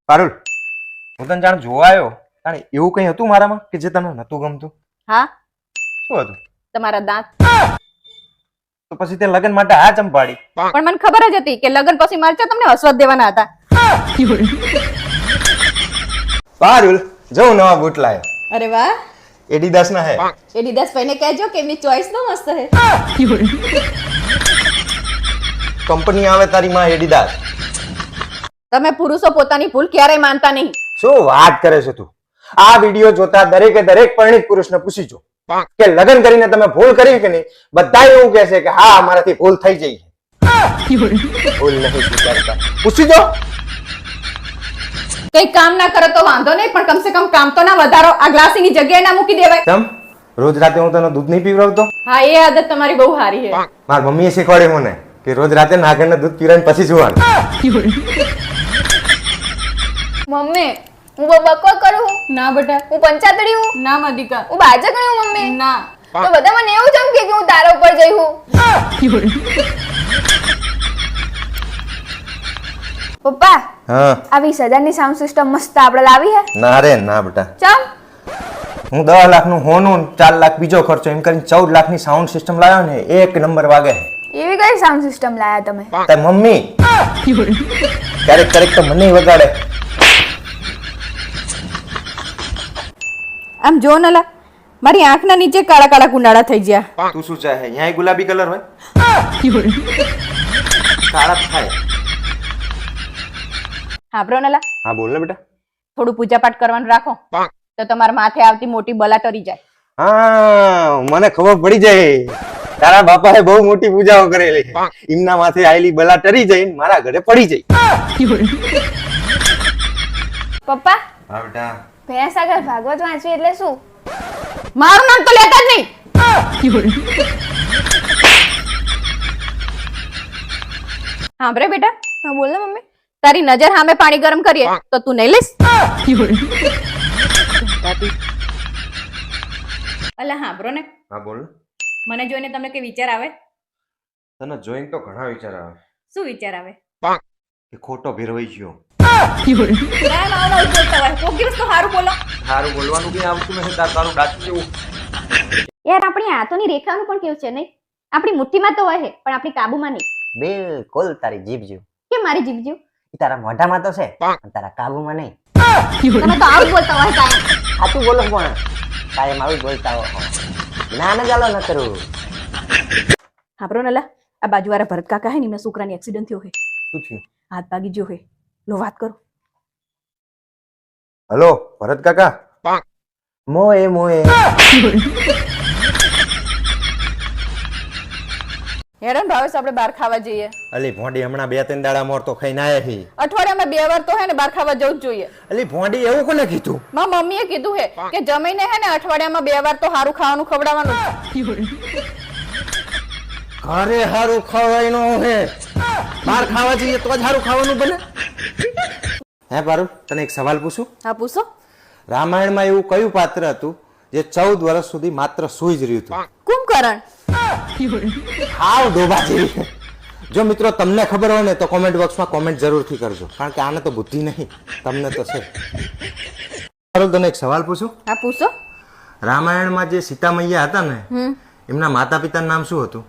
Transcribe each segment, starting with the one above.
પારુલ, હું તને જાણ જોવા આવ્યો. જાણે એવું કઈ હતું મારામાં કે જે તને નતું ગમતું? હા, શું હતું? તમારા દાંત. તો પછી તે લગ્ન માટે આ ચંપાડી. પણ મને ખબર જ હતી કે લગ્ન પછી મારે તમને હસવત દેવાના હતા. પારુલ, જો નવા બૂટ લાયો. અરે વાહ, એડિડાસ ના હે. એડિડાસ પહેને કહેજો કે એમની ચોઈસ તો મસ્ત હે. કંપની આવે તારી માં એડિડાસ. તમે પુરુષો પોતાની ભૂલ ક્યારેય માનતા નહીં. શું વાત કરે છે તું? આ વિડિયો જોતા દરેકે દરેક પરિણીત પુરુષને પૂછી જો કે લગ્ન કરીને તમે ભૂલ કરી કે નહીં. બધા એવું કહે છે કે હા મારાથી ભૂલ થઈ જઈ છે. ભૂલ નહીં સ્વીકારતા. પૂછી જો. કઈ કામ ના કરો તો વાંધો નહીં, પણ કમસે કમ કામ તો ના વધારો. આ ગ્લાસની જગ્યાએ ના મૂકી દેવાય. તમ રોજ રાતે હું તને દૂધ નહીં પીવડાવતો? હા, એ આદત તમારી બહુ સારી છે. મારી મમ્મીએ શીખવાડ્યું મને કે રોજ રાતે નાગરને દૂધ પીવડાવીને પછી સુવાનું. મમ્મી હું બકો કરું? ના બેટા. હું પંચાતડી હું? ના મધિકા. હું બાજકણી હું મમ્મી? ના. તો બધા મને એવું જમ કે હું તારા ઉપર જઈ હું. પપ્પા હા. આ 20,000 ની સાઉન્ડ સિસ્ટમ મસ્ત આપણે લાવી હે? ના રે ના બેટા. ચમ? હું 10 લાખનું હોનું 4 લાખ બીજો ખર્ચો એમ કરીને 14 લાખની સાઉન્ડ સિસ્ટમ લાવ્યો ને, એક નંબર વાગે. એવી કઈ સાઉન્ડ સિસ્ટમ લાયા તમે? તારી મમ્મી ક્યારેક ક્યારેક તો મને વગાડે. આમ જો નલા, મારી આંખના નીચે કાળા કાળા કુંડાળા થઈ ગયા. તું શું ચાહે? અહીંયા ગુલાબી કલર હોય, કાળા થાય. હા બ્રો નલા, હા બોલ ને બેટા. થોડું પૂજા પાઠ કરવાનું રાખો તો તમારા માથે આવતી મોટી બલા ટરી જાય. હા, મને ખબર પડી જાય. તારા બાપાએ બહુ મોટી પૂજાઓ કરેલી. એમના માથે આયેલી બલા ટરી જાય, મારા ઘરે પડી જાય. પપ્પા હા બેટા. ભેંસ આગળ ભાગવત વાંચવી એટલે શું? મારું નામ તો લેતા જ નહીં. હા bre બેટા, હા બોલ ને મમ્મી. તારી નજર સામે પાણી ગરમ કરીએ તો તું નહીં લઈશ? અલા હા બ્રો ને, હા બોલ. મને જોઈને તમને કઈ વિચાર આવે? તને જોઈને તો ઘણા વિચાર આવે. શું વિચાર આવે? કે ખોટો ભેરવાઈ ગયો. કોક દિવસ તો સારું બોલો. સારું બોલવાનું કઈ આવતું નથી. તારું ડાચું જેવું. યાર આપણી હાથોની રેખાનું પણ કેવું છે નહીં? આપણી મુઠ્ઠીમાં તો હોય પણ આપણી કાબુમાં નહીં. બિલકુલ તારી જીભ જેવું. કેમ મારી જીભ જેવું? ઈ તારા મોઢામાં તો છે પણ તારા કાબુમાં નહીં. તમે તો આવું જ બોલતા હોય કાયમ. સાચું બોલો પણ કાયમ આવું જ બોલતા હો. જ્ઞાન જ આલો ન કરું. હાબરો નલા, આ બાજુવાળા ભરત કાકા હે ને એમના છોકરાની એક્સિડન્ટ થયો હે. શું થયું? હાથ ભાગી ગયો હે. લો વાત કરો. હલો ભરત કાકા. મોએ મોએ. હેડન ભાવેશ આપણે બહાર ખાવા જઈએ. અલી ભોંડી હમણાં 2-3 દાડા મોર તો ખાઈને આયા હી. અઠવાડિયામાં 2 વાર તો હે ને બહાર ખાવા જવું જ જોઈએ. અલી ભોંડી એવું કોને કીધું? મારી મમ્મીએ કીધું હે કે જમીને હે ને અઠવાડિયામાં 2 વાર તો સારું ખાવાનું ખવડાવવાનું. ઘરે હારું ખવાય નો હે, બહાર ખાવા જઈએ તો જ હારું ખાવાનું બને. હે પારુલ, તને એક સવાલ પૂછું? હા પૂછો. રામાયણમાં એવું કયું પાત્ર હતું જે 14 વર્ષ સુધી માત્ર સૂઈ જ રહ્યું હતું? કુંભકર્ણ. હાવ ડોબા જેવી. જો મિત્રો તમને ખબર હોય ને તો કોમેન્ટ બોક્સમાં કોમેન્ટ જરૂરથી કરજો, કારણ કે આને તો બુદ્ધિ નહીં, તમને તો છે. પારુલ, તને એક સવાલ પૂછું? હા પૂછો. રામાયણમાં જે સીતા મૈયા હતા ને, એમના માતા પિતાનું નામ શું હતું?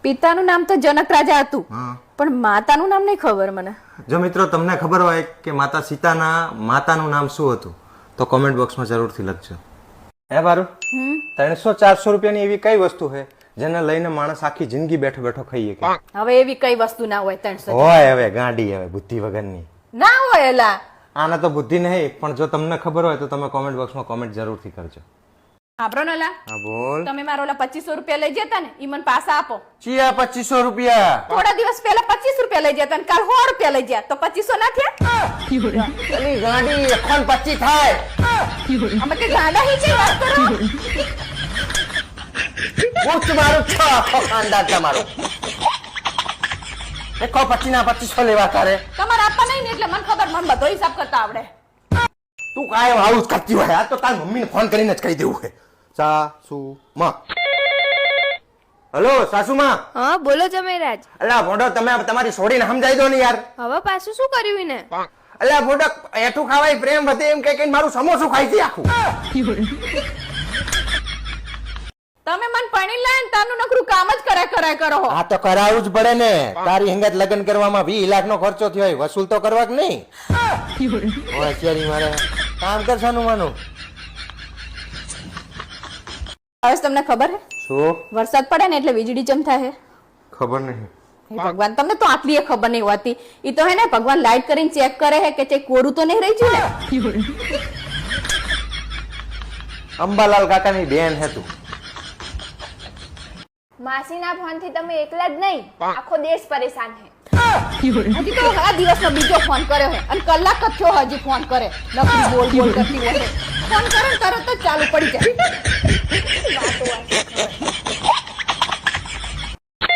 પિતાનું નામ તો જનક રાજા હતું, હા, પણ માતાનું નામ નહીં ખબર મને. જો મિત્રો તમને ખબર હોય કે માતા સીતાના માતાનું નામ શું હતું તો કોમેન્ટ બોક્સમાં જરૂરથી લખજો. હે બારું, 300-400 રૂપિયાની એવી કઈ વસ્તુ છે જેને લઈને માણસ આખી જિંદગી બેઠો બેઠો ખાઈએ કે? હવે એવી કઈ વસ્તુ ના હોય 300? હોય હવે ગાંડી, હવે બુદ્ધિ વગરની ના હોય. એલા આને તો બુદ્ધિ નહીં, પણ જો તમને ખબર હોય તો તમે કોમેન્ટ બોક્સમાં કોમેન્ટ જરૂરથી કરજો. આપરો નલા, હા બોલ. તમે મારો ઓલા 2500 રૂપિયા લઈ જતા ને ઈ મને પાછા આપો. ચિયા 2500 રૂપિયા? થોડા દિવસ પહેલા 25 રૂપિયા લઈ જતા ને કાલ 100 રૂપિયા લઈ ગયા તો 2500 ના થયા? અલી ગાંડી, એખોન 25 થાય. અમે કે ગાંડા હી છે વાત કરો. હું તમારું છો ખાનદાર તમારું. એકો 25 ના 2500 લેવા તારે. તમારે આપવા નહીં ને એટલે મને ખબર, મને બધો હિસાબ કરતા આવડે. તું કાયમ આવું જ કરતી હોય. આ તો તારી મમ્મીને ફોન કરીને જ કહી દેવું છે. સાસુમાં. હલો સાસુમાં. હા બોલો જમેરાજ. અલા ભોંડો, તમે તમારી છોડીને સમજાઈ દો ને યાર. હવે પાછું શું કર્યું એને? અલ્યા મોટા એઠું ખાવાય પ્રેમ વધે એમ કે મારું સમોસું ખાઈ છે આખું. તમે મન પણી લાય ને તારનું નકરું કામ જ કર્યા કરો હો. આ તો કરાવવું જ પડે ને. તારી હંગાત લગ્ન કરવામાં 20 લાખનો ખર્ચો થયો હોય, વસૂલ તો કરવા કે નહીં? હોશિયારી મારે કામ કરવાનું માનું. હવે તમને ખબર હે શું વરસાદ પડે ને એટલે વીજળી ચમ થાય હે? ખબર નહીં. હે ભગવાન, તમને તો આટલી ખબર નહીં હોતી. ઈ તો હે ને ભગવાન લાઈટ કરીને ચેક કરે હે કે તે કોરું તો નહીં રહી ગયું ને. અંબાલાલ કાકાની બેન હે તું. માસીના ફોનથી તમે એકલા જ નહીં, આખો દેશ પરેશાન છે. હજી તો આ દિવસનો બીજો ફોન કર્યો હે અને કલાક જ થયો હજી ફોન કરે. નકરી બોલ બોલ કરતી હોય. ફોન કરે ને તરત જ ચાલુ પડી જાય.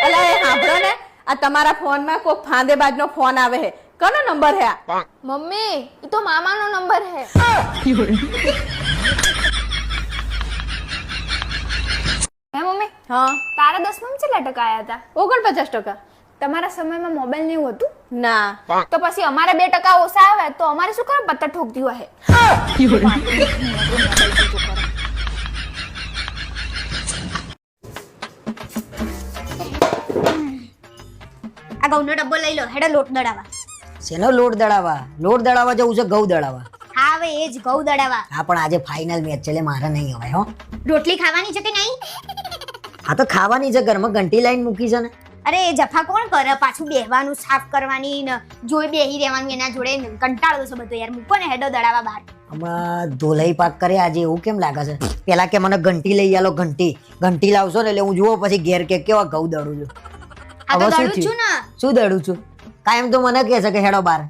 અલા એ સાંભળો ને, આ તમારા ફોનમાં કોઈ ફાંદેબાજનો ફોન આવે હે. કનો નંબર હે આ? મમ્મી એ તો મામાનો નંબર છે. હે મમ્મી, હા, તારા 10માં કેટલા ટકા આયા હતા? 49%. તમારા સમયમાં મોબાઈલ નહીં હતું ના, તો પછી અમારે 2% ઓછા આવે તો અમારે શું કરવા પત્તા ઠોકતી હોય? આ ઘઉંનો ડબ્બો લઈ લો, હેડો લોટ દળાવા. શેનો લોટ દળાવા? લોટ દળાવા જવું છે, ઘઉં દળાવા? હા હવે એ જ ઘઉં દળાવા. હા પણ આજે ફાઇનલ મેચ છે એટલે મારે નહીં હવે હો. રોટલી ખાવાની છે કે નહીં? હા તો ખાવાની છે, ઘરમાં ઘંટી લાઈન મૂકી છે ને. અરે એ જફા કોણ કરે? પાછું બેહવાનું, સાફ કરવાની ને જોઈ બેહી રહેવાનું એના જોડે. કંટાળો છે બધો યાર. મૂકો ને હેડો દળાવા બહાર. આમાં ધોલાઈ પાક કરે આજે, એવું કેમ લાગે છે? પેલા કે મને ઘંટી લઈ આલો, ઘંટી લાવશો ને એટલે હું જુઓ પછી ઘેર કે કેવા ઘઉં દળું છું. આ તો હવે શું દળું છું થયું? ને. શું દળું છું? કાયમ તો મને કહે છે કે હેડો બાર.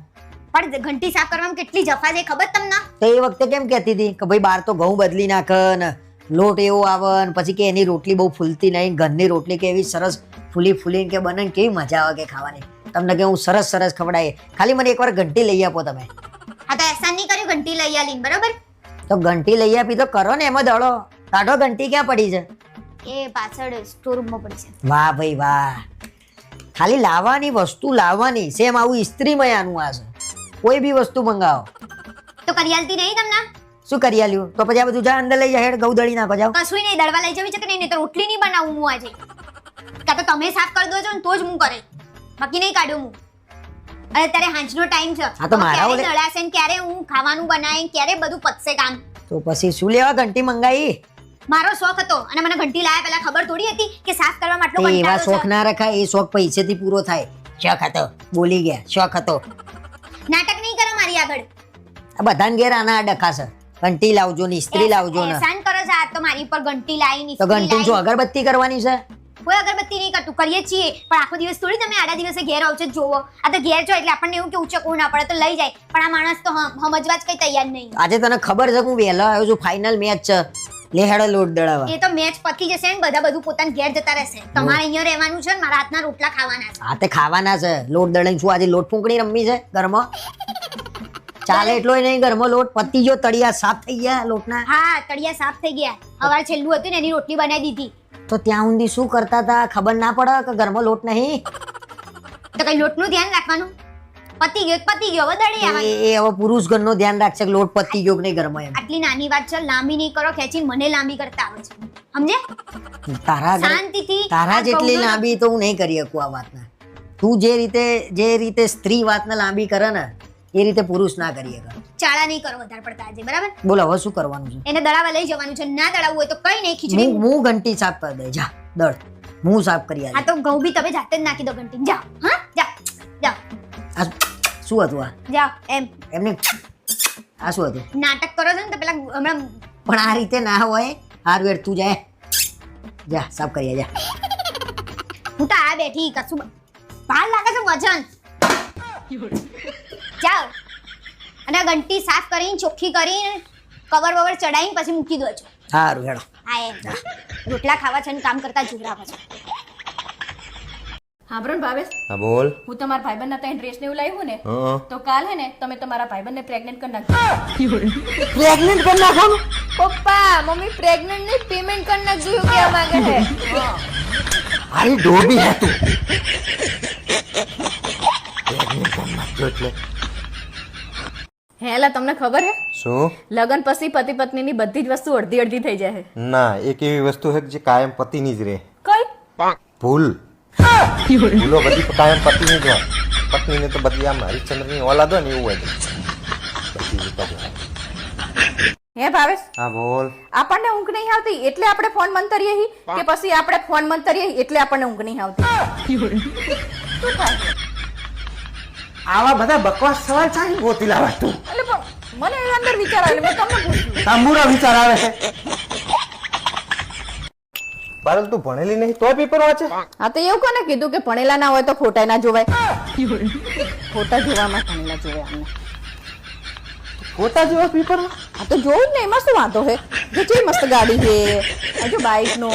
પણ ઘંટી સાફ કરવામાં કેટલી જફા છે ખબર તમને? તો એ વખતે કેમ કહેતી હતી કે ભાઈ બાર તો ઘઉં બદલી નાખ ને લોટ એવો આવે ને પછી કે એની રોટલી બહુ ફૂલતી નહીં, ઘરની રોટલી કે એવી સરસ ફૂલીને કે બને ને કેવી મજા આવે કે ખાવાની. તમને કે હું સરસ ખવડાય. ખાલી મને એકવાર ઘંટી લઈ આપો તમે. હા તો એહસાન નહીં કર્યું, ઘંટી લઈ આલીને, બરોબર? તો ઘંટી લઈ આપી તો કરો ને, એમાં દળો. કાઢો ઘંટી ક્યાં પડી છે? એ પાછળ સ્ટોર રૂમમાં પડી છે. વાહ ભાઈ વાહ. ખાલી લાવવાની વસ્તુ લાવવાની. સેમ આવું ઇસ્ત્રીમાં આનું આ છે. કોઈ બી વસ્તુ મંગાવો તો કરી આલતી નહીં તમને? શું કરી આલ્યું? તો પછી આ બધું જા અંદર લઈ જા, હેડ ઘઉં દળી નાખો જાઓ. કશું નહીં, દળવા લઈ જવી છે કે નહીં? તો રોટલી નહીં બનાવું હું આજે. કાં તો તમે સાફ કરી દો છો ને તો જ હું કરે, બાકી નહીં કાઢું હું. અને અત્યારે હાંજનો ટાઈમ છે. હા તો મારા ક્યારે ઓલે- દળાશે ને ક્યારે હું ખાવાનું બનાવીને ક્યારે બધું પતશે કામ. તો પછી શું લેવા ઘંટી મંગાવી? મારો શોખ હતો અને મને ઘંટી લાયા પહેલા ખબર થોડી હતી કે સાફ કરવામાં આટલો એવા કંટાળો શોખ છે. ના રખાય, એ શોખ પૈસેથી પૂરો થાય. શોખ હતો, બોલી ગયા, શોખ હતો. નાટક નહીં કરો મારી આગળ. આ બધાને ઘેર આના આ ડખા છે. ઘંટી લાવજો ને ઇસ્ત્રી લાવજો ને. એહસાન કરો છો આ તો મારી પર ઘંટી લાવી તો ઘંટી શું અગરબત્તી કરવાની છે? કોઈ અગરબત્તી નહીં કરતું, કરીએ છીએ પણ આખો દિવસ થોડી તમે આડા દિવસે ઘેર આવો છો જોવો. આ તો ઘેર છો એટલે આપણને એવું કે ઉચકવું ના પડે તો લઈ જાય, પણ આ માણસ તો સમજવા જ કઈ તૈયાર નહીં. આજે તને ખબર છે કે હું વહેલો આવ્યો છું, ફાઇનલ મેચ છે. લે હેડો લોટ દળાવા. એ તો મેચ પતી જશે ને બધા બધું પોતાના ઘેર જતા રહેશે. તમારે અહીંયા રહેવાનું છે ને મારા હાથના રોટલા ખાવાના છે. હા તે ખાવાના છે. લોટ દળાઈને શું આજે લોટ ફૂંકણી રમવી છે ઘરમાં? ચાલે એટલોય નહીં ઘરમાં લોટ. પતી ગયો, તળિયા સાફ થઈ ગયા લોટના. હા તળિયા સાફ થઈ ગયા. હવારે છેલ્લું હતું ને એની રોટલી બનાવી દીધી. તો ત્યાં સુધી શું કરતા હતા ખબર ના પડે કે ઘરમાં લોટ નહીં? તો કઈ લોટનું ધ્યાન રાખવાનું. પતી ગયો હવે દળી આવવાનું. એ હવે પુરુષ ઘરનો ધ્યાન રાખશે કે લોટ પતી ગયો કે નહીં ઘરમાં એમ. આટલી નાની વાત છે, લાંબી નહીં કરો. ખેંચીને મને લાંબી કરતા આવે છે, સમજે? તારા શાંતિથી તારા આ જેટલી ઘઉંનો લાંબી તો હું નહીં કરી શકું આ વાતના. તું જે રીતે સ્ત્રી વાતને લાંબી કરે ને એ રીતે પુરુષ ના કરી શકે. ચાળા નહીં કરો વધારે પડતા આજે, બરાબર? બોલ હવે શું કરવાનું છે? એને દળાવા લઈ જવાનું છે. ના દળાવવું હોય તો કઈ નહીં, ખીચડી. હું ઘંટી સાફ કરી દે. જા દળ, હું સાફ કરી હા આલી. તો ઘઉં બી તમે જાતે જ નાખી દો ઘંટી. જાઓ, હા જાઓ જાઓ આ શું હતું આ? જાઓ. એમ એમને આ શું હતું? નાટક કરો છો ને તો પેલા હમણાં પણ આ રીતે ના હોય. હારું હેડ તું જાય, જા સાફ કરી જા. હું તો આ બેઠી કશું ભાર લાગે છે વજન. જાઓ અને આ ઘંટી સાફ કરીને ચોખ્ખી કરીને કવર વવર ચડાવીને પછી મૂકી દો છો. હારું હેડો. હા એમ રોટલા ખાવા છે ને કામ કરતા જોરાવા છે. હા બ્રન ભાવેશ, હા બોલ. હું તમારા ભાઈબંધના ત્યાં ડ્રેસ ને એવું લાવ્યું ને હા તો કાલ હે ને તમે તમારા ભાઈબંધને પ્રેગ્નેન્ટ કરી નાખજો. પ્રેગ્નેન્ટ કરી નાખવાનું? પપ્પા મમ્મી પ્રેગ્નન્ટ ને પેમેન્ટ કરી નાખજો એવું કહેવા માંગે છે. અરે ડોબી હતું. એટલે હેલા તમને ખબર હે શું? લગન પછી પતિ પત્નીની બધી જ વસ્તુ અડધી અડધી થઈ જાય છે. ના, એક એવી વસ્તુ છે જે કાયમ પતિની જ રહે. કઈ ભૂલ. ભૂલો બધી કાયમ પતિની જ હોય. પત્નીને તો બધી આમ હરિશ્ચંદ્રની ઓલાદ હોય ને એવું હોય. બધી એક જ હોય. હે ભાવેશ, હા બોલ. આપણને ઊંઘ નહીં આવતી એટલે આપણે ફોન મંતરીએ હી કે પછી આપણે ફોન મંતરીએ હી એટલે આપણને ઊંઘ નહીં આવતી? શું થાય? આવા બધા બકવાસ સવાલ ચાહી ગોતી લાવા તું. એટલે પણ મને એના અંદર વિચાર આવે મેં તમને પૂછ્યું. તાંબુરા વિચાર આવે છે. પારલ તું ભણેલી નહીં તોય પેપર વાંચે? હા તો એવું કોને કીધું કે ભણેલા ના હોય તો ફોટા ના જોવાય? ફોટા જોવામાં ભણેલા જોવાય અમને. ખોટા જેવા પેપર? આ તો જોવું જ ને, એમાં શું વાંધો છે? જો કેવી મસ્ત ગાડી છે, આ જો બાઈક નો.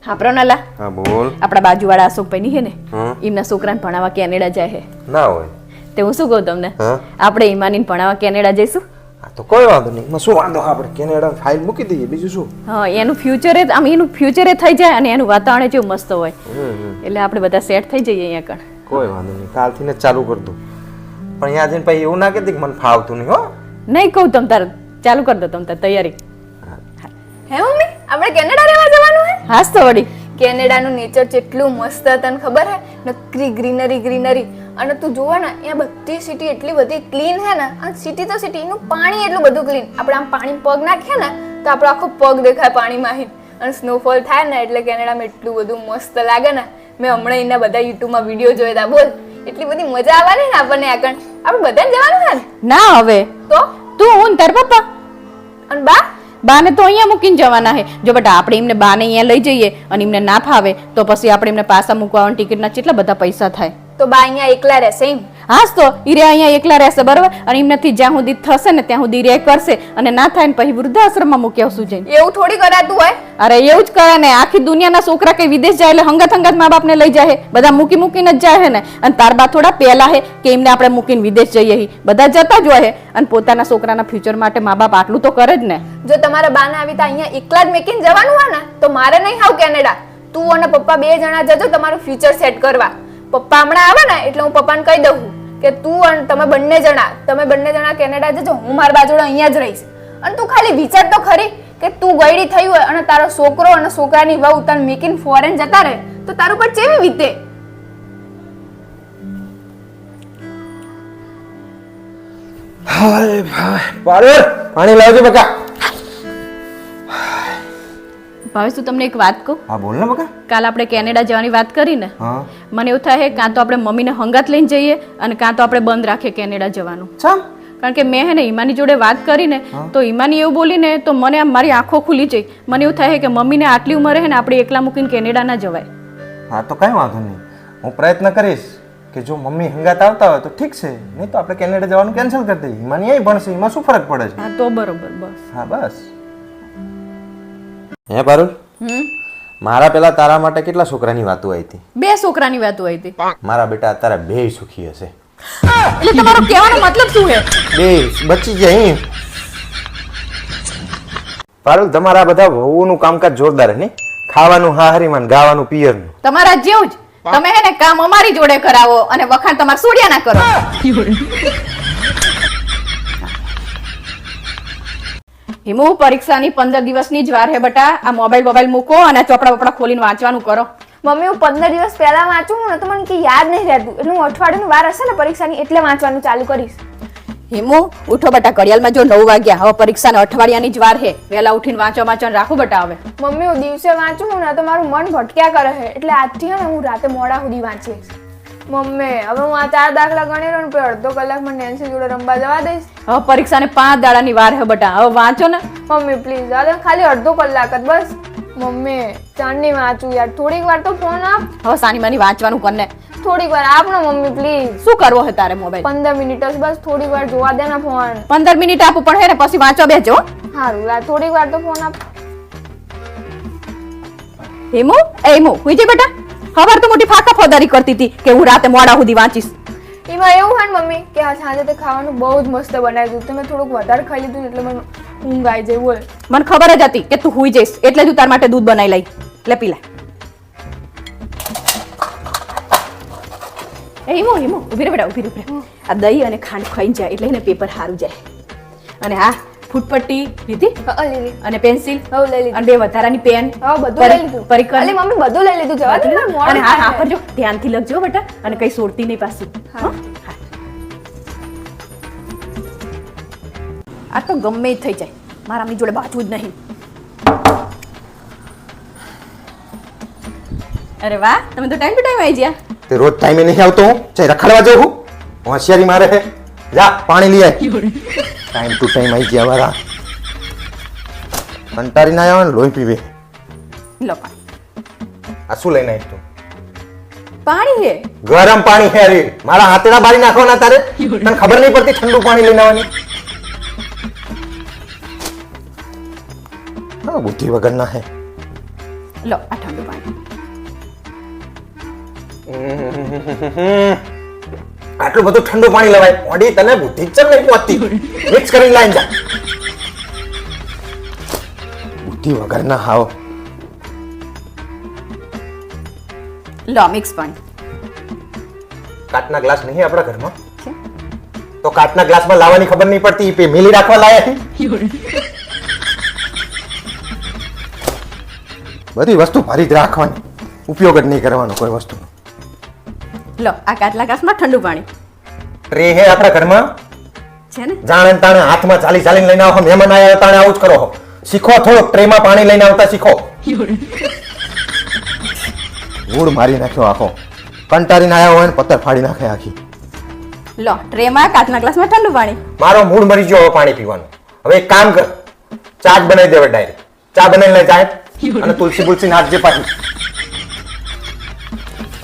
હા પ્રણાલા, હા બોલ. આપણા બાજુવાળા અશોકભાઈ ની છે ને, હા. એમના છોકરાને ભણાવવા કેનેડા જાય છે. ના હોય. તે હું શું કહું તમને, હા. આપણે ઈમાનીને ભણાવવા કેનેડા જઈશું. આ તો કોઈ વાંધો નહીં. એમાં શું વાંધો? આપણે કેનેડા ફાઇલ મૂકી દઈએ, બીજું શું? હા, એનું ફ્યુચર આમ એનું ફ્યુચર થઈ જાય અને એનું વાતાવરણ જેવું મસ્ત હોય એટલે આપણે બધા સેટ થઈ જઈએ અહીંયા કણ. કોઈ વાંધો નહીં. કાલથી ને ચાલુ કર દઉં. પણ અહીંયા જઈને પછી એવું ના કહેતી કે મને ફાવતું નહીં. હો નહીં કહું તમ તાર ચાલુ કરી દો તમ તાર તૈયારી. હે મમ્મી, આપણે કેનેડા રહેવા જવાનું હે? હાસ તો વળી. કેનેડાનું નેચર કેટલું મસ્ત તને ખબર હે? નકરી ગ્રીનરી ગ્રીનરી. અને તું જોવા ને અહીંયા બધી સિટી એટલી બધી ક્લીન હે ને. અને સિટી તો સિટી, એનું પાણી એટલું બધું ક્લીન. આપણે આમ પાણી પગ નાખીએ ને તો આપણો આખો પગ દેખાય પાણીમાં. અને સ્નોફોલ થાય ને એટલે કેનેડામાં એટલું બધું મસ્ત લાગે ને. મેં હમણાં એના બધા યુટ્યુબમાં વિડીયો જોયા હતા. બોલ, એટલી બધી મજા આવવાની ને આપણને આગળ. આપણે બધાને જવાનું હે ને? ના હવે તો તું હું તાર પપ્પા અને બાને તો અહીંયા મૂકીને જવાના હે. જો બેટા આપણે એમને બાને અહીંયા લઈ જઈએ અને એમને ના ફાવે તો પછી આપણે એમને પાછા મૂકવાના ટિકિટના કેટલા બધા પૈસા થાય. તો બા અહીંયા એકલા રહેશે એમ? હાસ તો ઈરે અહીંયા એકલા રહેશે બરાબર. અને એમનાથી જ્યાં સુધી થશે ને ત્યાં સુધી રે કરશે અને ના થાય ને પછી વૃદ્ધાશ્રમમાં મૂકી આવશું જઈને. એવું થોડી કરાતું હોય? અરે એવું જ કરે ને. આખી દુનિયાના છોકરા કઈ વિદેશ જાય એટલે હંગાત હંગાત મા બાપને લઈ જાય. બધા મૂકી મૂકીને જ જાય ને. અને તાર બા થોડા પહેલા હે કે એમને આપણે મૂકીને વિદેશ જઈએ. બધા જતા જ હોય અને પોતાના છોકરાના ફ્યુચર માટે મા બાપ આટલું તો કરે જ ને. જો તમારા બાને આવી તો અહીંયા એકલા જ મેકીને જવાનું હોય ને તો મારે નહીં હાવ કેનેડા. તું અને પપ્પા બે જણા જજો તમારું ફ્યુચર સેટ કરવા. પપ્પા હમણાં આવે ને એટલે હું પપ્પાને કહી દઉં કે તું અને તમે બંને જણા કેનેડા જજો. હું મારા બાજુ અહીંયા જ રહીશ. અને તું ખાલી વિચાર તો ખરી કે તું ગયડી થઈ હોય અને તારો છોકરો અને છોકરાની વહુ તને મેકીને ફોરેન જતા રહે તો તારું પર કેવી વીતે? પાણી લાવજો બકા. ભાવેશ તું તમને એક વાત કહું? હા બોલ ને બકા. કાલ આપણે કેનેડા જવાની વાત કરી ને, હા. મને એવું થાય કાં તો આપણે મમ્મીને હંગાત લઈને જઈએ અને કાં તો આપણે બંધ રાખીએ કેનેડા જવાનું. ચમ? કારણ કે મેં હે ને ઈમાની જોડે વાત કરીને તો ઈમાની એવું બોલીને તો મને આમ મારી આંખો ખુલી જઈ. મને એવું થાય કે મમ્મીને આટલી ઉંમરે હે ને આપણે એકલા મૂકીને કેનેડા ના જવાય. હા તો કઈ વાંધો નહીં. હું પ્રયત્ન કરીશ કે જો મમ્મી હંગાત આવતા હોય તો ઠીક છે, નહીં તો આપણે કેનેડા જવાનું કેન્સલ કરી દઈએ. ઈમાની અહીં ભણશે, એમાં શું ફરક પડે છે? હા તો બરોબર બસ. હા બસ. હે પારુલ, મારા પેલા તારા માટે કેટલા છોકરાની વાતો આવી હતી? 2 છોકરાની વાતો આવી હતી. મારા બેટા અત્યારે 2 સુખી હશે. એટલે તમારો કહેવાનો મતલબ શું છે? 2 બચી જાય. પારુલ તમારા બધા વહુનું કામકાજ જોરદાર હે નહીં? ખાવાનું હાહરીમાં, ગાવાનું પિયરનું. તમારા જેવું જ. તમે હે ને કામ અમારી જોડે કરાવો અને વખાણ તમારા સોડિયા ના કરો. હિમુ, પરીક્ષાની 15 દિવસની જ વાર હે બેટા. આ મોબાઈલ મૂકો અને ચોપડા વપડા ખોલીને વાંચવાનું કરો. મમ્મી હું 15 દિવસ પહેલા વાંચું ને તો મને કે યાદ નહીં રહેતું એટલે હું અઠવાડિયાની વાર હશે ને પરીક્ષાની એટલે વાંચવાનું ચાલુ કરીશ. હિમુ ઉઠો બેટા, ઘડિયાળમાં જો 9 વાગ્યા. હવે પરીક્ષાને અઠવાડિયાની જ વાર હે. વહેલા ઉઠીને વાંચવાનું રાખું બેટા. હવે મમ્મી હું દિવસે વાંચું ને તો મારું મન ભટક્યા કરે છે એટલે આજથી હે ને હું રાતે મોડા સુધી વાંચીશ. મમ્મી હવે હું આ 4 દાખલા ગણી રહ્યો ને પછી અડધો કલાકમાં નેન્સી જોડે રમવા જવા દઈશ. હવે પરીક્ષાને 5 દાડાની વાર હે બેટા. હવે વાંચો ને મમ્મી પ્લીઝ આ ખાલી અડધો કલાક જ બસ. મમ્મી ચાંદની વાંચું યાર, થોડીક વાર તો ફોન આપ. હવે સાનીમાની વાંચવાનું કરને. થોડીક વાર આપ ને મમ્મી પ્લીઝ. શું કરવો હે તારે મોબાઈલ? 15 મિનિટ જ બસ, થોડીક વાર જોવા દે ને ફોન. 15 મિનિટ આપું પણ હે ને પછી વાંચવા બેસજો. સારું યાર, થોડીક વાર તો ફોન આપ. હિમુ હુઈ જા બેટા. ખબર તો મોટી ફાકા ફોદારી કરતી હતી કે હું રાતે મોડા સુધી વાંચીશ. એમાં એવું હે ને મમ્મી કે આ સાંજે તે ખાવાનું બહુ જ મસ્ત બનાવ્યું હતું. તમે થોડુંક વધારે ખાઈ લીધું એટલે મને ઊંઘ આવી જાય. બોલ. મને ખબર જ હતી કે તું હુઈ જઈશ એટલે જ તાર માટે દૂધ બનાવી લઈ. લે પી લે. એ હિમો ઊભી રહે બેટા ઊભી રહે. આ દહીં અને ખાંડ ખાઈને જાય એટલે એને પેપર સારું જાય. અને હા ફૂટપટ્ટી લીધી લીલી અને પેન્સિલ હવે લઈ લીધી અને 2 વધારાની પેન બધું લઈ લીધું પરિકર અલી મમ્મી બધું લઈ લીધું જવા દે ને મોડું અને હા થાય. કરજો ધ્યાનથી લખજો બેટા અને કઈ સોડતી નહીં પાછું. હા. હા. આ તો ગમે ઈ થઈ જાય મારા આમની જોડે બાજવું જ નહીં. અરે વાહ તમે તો ટાઈમ ટુ ટાઈમ આવી ગયા. તે રોજ ટાઈમે નહીં આવતો હું ચાઈ રખડવા જાઉં હું હોશિયારી મારે હે જા પાણી લઈ આય ટાઈમ ટુ ટાઈમ આવી ગયા મારા કંટારી ના આવે ને લોહી પીવે લો પાણી. આ શું લઈને આવી તું પાણી હે ગરમ પાણી હે અરે મારા હાથેડા બારી નાખવાના તારે તને ખબર નહીં પડતી ઠંડુ પાણી લઈને આવવાની હા બુદ્ધિ વગરના હે લો આ ઠંડુ પાણી. આટલું બધું ઠંડુ પાણી લવાય ઓડી તને બુદ્ધિ જ નહીં પહોંચતી મિક્સ કરીને લાઈન જા બુદ્ધિ વગરના હાવ લો મિક્સ પાણી. કાચના ગ્લાસ નહીં આપણા ઘરમાં છે? તો કાચના ગ્લાસમાં લાવવાની ખબર નહીં પડતી પે મેલી રાખવા લાયા છે બધી વસ્તુ ભરી જ રાખવાની ઉપયોગ જ નહીં કરવાનો કોઈ વસ્તુ લો આ કાચલા ગ્લાસમાં ઠંડુ પાણી ટ્રે હે આપણા ઘરમાં છે ને. જાણે તાણે હાથમાં ચાલીને લઈને આવો મહેમાન આવ્યા તાણે આવું જ કરો હો. શીખો થોડોક ટ્રેમાં પાણી લઈને આવતા શીખો મૂળ મારી નાખ્યો આખો કંટારીને આવ્યા હોય ને પત્તર ફાડી નાખે આખી લો ટ્રેમાં કાચના ગ્લાસમાં ઠંડુ પાણી. મારો મૂળ મરી ગયો હવે પાણી પીવાનું હવે એક કામ કર ચા જ બનાવી દેવે ડાયરેક્ટ ચા બનાવીને લઈ જાય અને તુલસી બુલસી નાખજે પાછી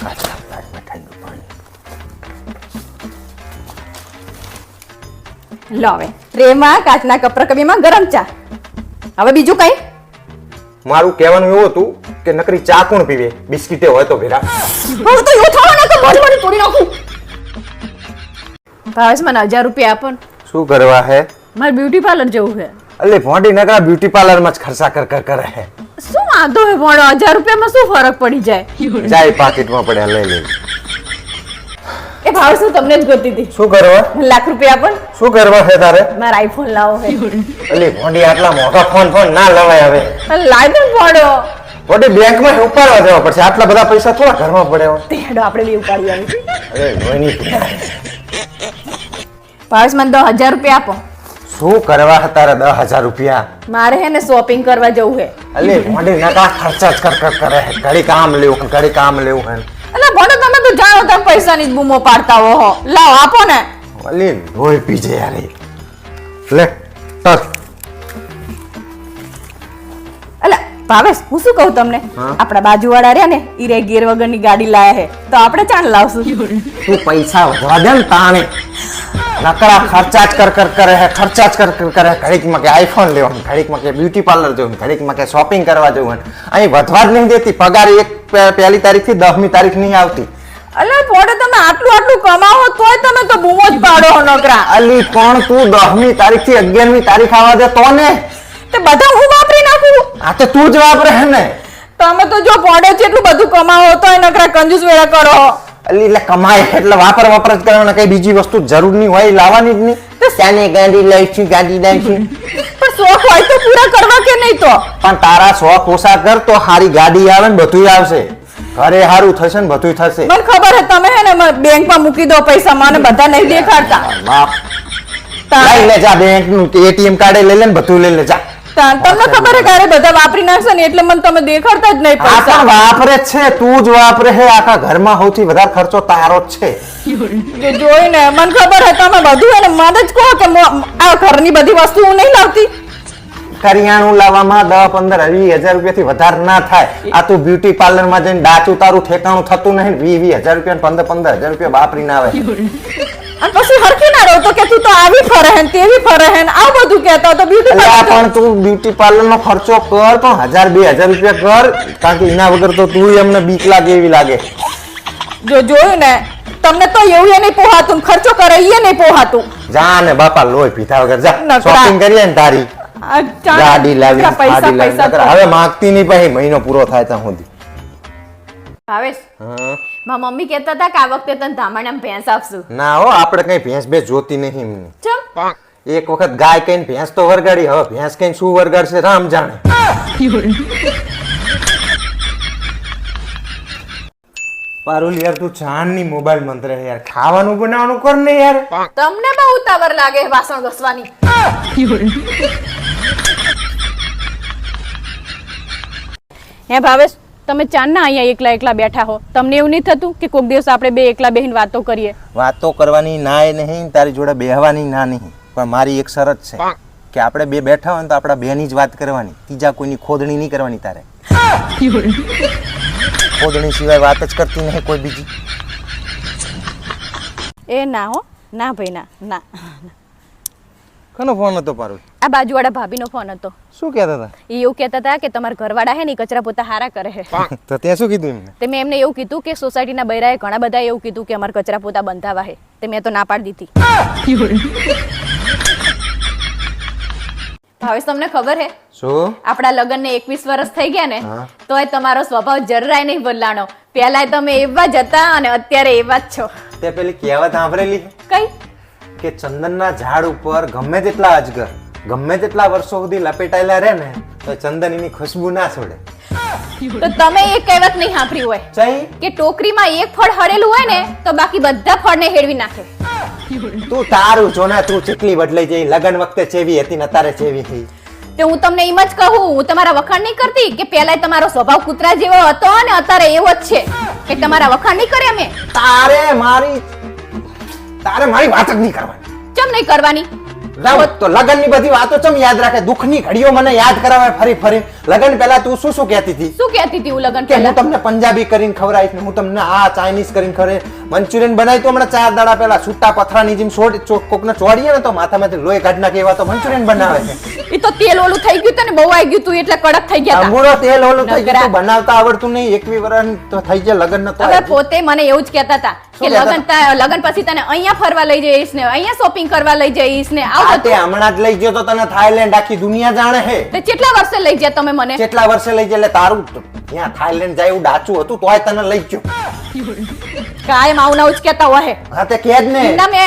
કાચના ગ્લાસમાં ઠંડુ પાણી લો હવે ટ્રેમાં કાચના કપરકબીમાં ગરમ ચા. હવે બીજું કઈ મારું કહેવાનું એવું હતું કે નકરી ચા કોણ પીવે બિસ્કીટે હોય તો ભેરા હવે તો એવું થવાનું તો ભજવાની તોડી નાખું. ભાવેશ મને 1000 રૂપિયા આપો ને. શું કરવા હે મારે બ્યુટી પાર્લર જવું છે. અલે ભોંડી નકરા બ્યુટી પાર્લર માં જ ખર્ચા કર કર કરે હે શું વાંધો હે પણ 1000 રૂપિયામાં શું ફરક પડી જાય. જાય પાકીટમાં પડ્યા લઈ લે એ ભાવેશ હું તમને જ ગોતી હતી. શું કરવા મને લાખ રૂપિયા આપો ને. શું કરવા હે તારે મારે આઈફોન લાવો હે. અલે ભોંડી આટલા મોટા ફોન ના લવાય હવે લાવી દો પડો ભોંડી બેંકમાં ઉપાડવા જવા પડશે આટલા બધા પૈસા થોડા ઘરમાં પડે હોય તે હેડો આપણે બી ઉપાડી આવી. અરે લોહીની ભાવેશ મને 10,000 રૂપિયા આપો. શું કરવા હે તારે 10,000 રૂપિયા મારે હે ને શોપિંગ કરવા જવું હે. અલે ભોંડી નકા ખર્ચા જ કર કર કરે હે ઘડી કામ લેવું ઘડી કામ લેવું હે એટલે ભણો તમે તો જાણો તમે પૈસાની જ બૂમો પાડતા હો. લાવો આપો ને. અલે લોહી પીજે યાર લે તર એટલે ભાવેશ હું શું કહું તમને હા? આપણા બાજુવાળા રહ્યા ને ઈ રે ગેર વગરની ગાડી લાયા હે તો આપણે ચાણ લાવશું. તું પૈસા વધવા દે ને તાણે નકરા ખર્ચા જ કર કર કરે હે ખર્ચા જ કર કર કરે ઘડીકમાં કે આઈફોન લેવાનું ઘડીકમાં કે બ્યુટી પાર્લર જવું ઘડીકમાં કે શોપિંગ કરવા જવું અહીં વધવા જ નહીં દેતી પગાર એક પહેલી તારીખથી 10મી તારીખ નહીં આવતી એટલે પોડે તમે આટલું કમાવો તોય તમે તો બૂમો જ પાડો હો નકરા. અલી પણ તું 10મી તારીખથી 11મી તારીખ આવવા દે તો ને તે બધા હું વાપરી નાખું. આ તો તું જ વાપરે હે ને તમે તો જો પોડે છે એટલું બધું કમાવો તોય નકરા કંજૂસ વેળા કરો. અલી એટલે કમાય એટલે વાપર જ કરવાના કઈ બીજી વસ્તુ જરૂર નહીં હોય એ લાવવાની જ નહીં ત્યાંની ગાડી લઈશું ગાડી લઈશું પણ શોખ હોય તો પૂરા કરવા કે નહીં તો. પણ તારા શોખ ઓછા કર તો હારી ગાડી આવે ને બધું આવશે ઘરે હારું થશે ને બધું થશે મને ખબર હે તમે હે ને બેંકમાં મૂકી દો પૈસા મને બધા નહીં દેખાડતા. બાપ લઈ લે જા બેંક નું એટીએમ કાર્ડ લઈ લે ને બધું લઈ લે જા તમને ખબર હે ક્યારે બધા વાપરી નાખશે ને એટલે મને તમે દેખાડતા જ નહીં આ પૈસા. પણ વાપરે જ છે તું જ વાપરે છે આખા ઘરમાં સૌથી વધારે ખર્ચો તારો જ છે જો જોઈને મને ખબર હે તમે બધું એને મને જ કહો કે આ ઘરની બધી વસ્તુ હું નહીં લાવતી. કરિયાણું લાવવામાં 10, 15, 20 હજાર રૂપિયાથી વધારે ના થાય આ તું બ્યુટી પાર્લર માં જઈને ડાચું તારું ઠેકાણું થતું નહીં 20 હજાર રૂપિયા 15 હજાર રૂપિયા વાપરી ના આવે અને પછી હરખી ના રહો તો કે તું તો આવી ફરે હે ને તેવી ફરે હે ને આ બધું કહેતા તો બ્યુટી અલ્યા પાર્લર પણ તું બ્યુટી પાર્લર નો ખર્ચો કર પણ 1000, 2000 રૂપિયા કર કારણ કે એના વગર તો તું અમને બીક લાગે એવી લાગે જો જોયું ને તમને તો એવું એ નહીં પોહાતું ને ખર્ચો કરે એ નહીં પોહાતું. જા ને બાપા લોહી પીધા વગર જા નકરા. શોપિંગ કરીએ ને તારી આ ચાલ, ગાડી લાવી પૈસા ગાડી લાવી પૈસા નકર હવે માંગતી નહીં પછી મહિનો પૂરો થાય ત્યાં સુધી ભાવેશ હા મારા મમ્મી કહેતા હતા કે આ વખતે તને ધામણામાં ભેંસ આપશું. ના હો, આપણે કઈ ભેંસ બે જોતી નહીં એમને. ચમ એક વખત ગાય કઈને ભેંસ તો વરગાડી, હવે ભેંસ કઈને શું વરગાડશે રામ જાણે. પારુલ યાર તું ચાંદની મોબાઈલ મંત્ર હે યાર, ખાવાનું બનાવવાનું કર ને યાર. તમને બહુ ઉતાવળ લાગે વાસણ ઘસવાની. હે ભાવેશ, તમે ચાંદના અહીંયા એકલા એકલા બેઠા હો, તમને એવું નહીં થતું કે કોઈક દિવસ આપણે બે એકલા બેહીને વાતો કરીએ? વાતો કરવાની ના એ નહીં, તારી જોડે બેહવાની ના નહીં, પણ મારી એક શરત છે કે આપણે બે બેઠા હોય ને તો આપણા બેની જ વાત કરવાની, ત્રીજા કોઈની ખોદણી નહીં કરવાની તારે. ખોદણી સિવાય વાત જ કરતી નહીં કોઈ બીજી. એ ના હો, ના ભાઈ ના ના. કોનો ફોન હતો પારુલ? આ બાજુવાળા ભાભીનો ફોન હતો. શું કહેતા હતા? એ એવું કહેતા હતા કે તમારા ઘરવાળા હે ને ઈ કચરા પોતા હારા કરે છે. તો ત્યાં શું કીધું એમને? તે મેં એમને એવું કીધું કે સોસાયટીના બૈરાએ ઘણા બધા એવું કીધું કે અમારા કચરા પોતા બંધાવા હે. તે મેં તો ના પાડી દીધી. ભાવેશ, તમને ખબર હે શું? આપણા લગ્નને 21 વર્ષ થઈ ગયા ને, તોય તમારો સ્વભાવ જરાય નહીં બદલાણો. પહેલા તમે એવા જ હતા અને અત્યારે એવા જ છો. તે પેલી કહેવત સાંભળેલી કઈ? કે ચંદનના ઝાડ ઉપર ગમે તેટલા અજગર ગમે તેટલા વર્ષો સુધી લપેટાયેલા રહે ને તો ચંદન એની ખુશ્બુ ના છોડે. તો તમે એ કહેવત નહીં સાંભળી હોય ચઈ કે ટોકરીમાં એક ફળ હળેલું હોય ને તો બાકી બધા ફળને હેળવી નાખે. તું તારું જો ને, તું ચેટલી બદલાઈ જઈ. લગન વખતે ચેવી હતી ને અત્યારે ચેવી થઈ. તે હું તમને એમ જ કહું, હું તમારા વખાણ નહીં કરતી કે પહેલા તમારો સ્વભાવ કૂતરા જેવો હતો અને અત્યારે એવો જ છે. કે તમારા વખાણ નહીં કરે અમે. તારે મારી વાત જ નહીં કરવાની. ચમ નહીં કરવાની? લાવ તો લગનની બધી વાતો ચમ યાદ રાખે? દુઃખની ઘડીઓ મને યાદ કરાવે ફરી ફરી. લગન પહેલા તું શું શું કહેતી હતી? શું કહેતી હતી હું લગન કે હું પહેલા? તમને પંજાબી કરીને ખવડાવીશ ને હું તમને આ ચાઇનીઝ કરીને ખવડાવીશ. મંચુરિયન બનાવી તો હમણાં 4 દાડા પહેલા છૂટા પથરાની જેમ કોકને ચોડીએ ને તો માથામાંથી લોહી કાઢી નાખે એવા તો મંચુરિયન બનાવે છે. એ તો તેલ ઓલું થઈ ગયું તને બહુ આવી ગયું તું એટલે કડક થઈ ગયા તા. અંગૂરો તેલ ઓલું થઈ નકરા. ગયું, બનાવતા આવડતું નહીં. 21 વર્ષ તો થઈ જાય લગન ન તો હવે પોતે મને એવું જ કહેતા હતા કે શું કહેતા લગન પછી તને અહીંયા ફરવા લઈ જઈશ ને અહીંયા શોપિંગ કરવા લઈ જઈશ ને આ આવું તે હમણાં જ લઈ ગયો તો તને થાઈલેન્ડ આખી દુનિયા જાણે હે. તે કેટલા વર્ષે લઈ ગયા તમે મને? કેટલા વર્ષે લઈ જાય? એટલે તારું ત્યાં થાઈલેન્ડ જાય એવું ડાચું હતું તોય તને લઈ ગયો. કાયમ આવું જ કહેતા હોય. હા તે કે જ ને. ના મેં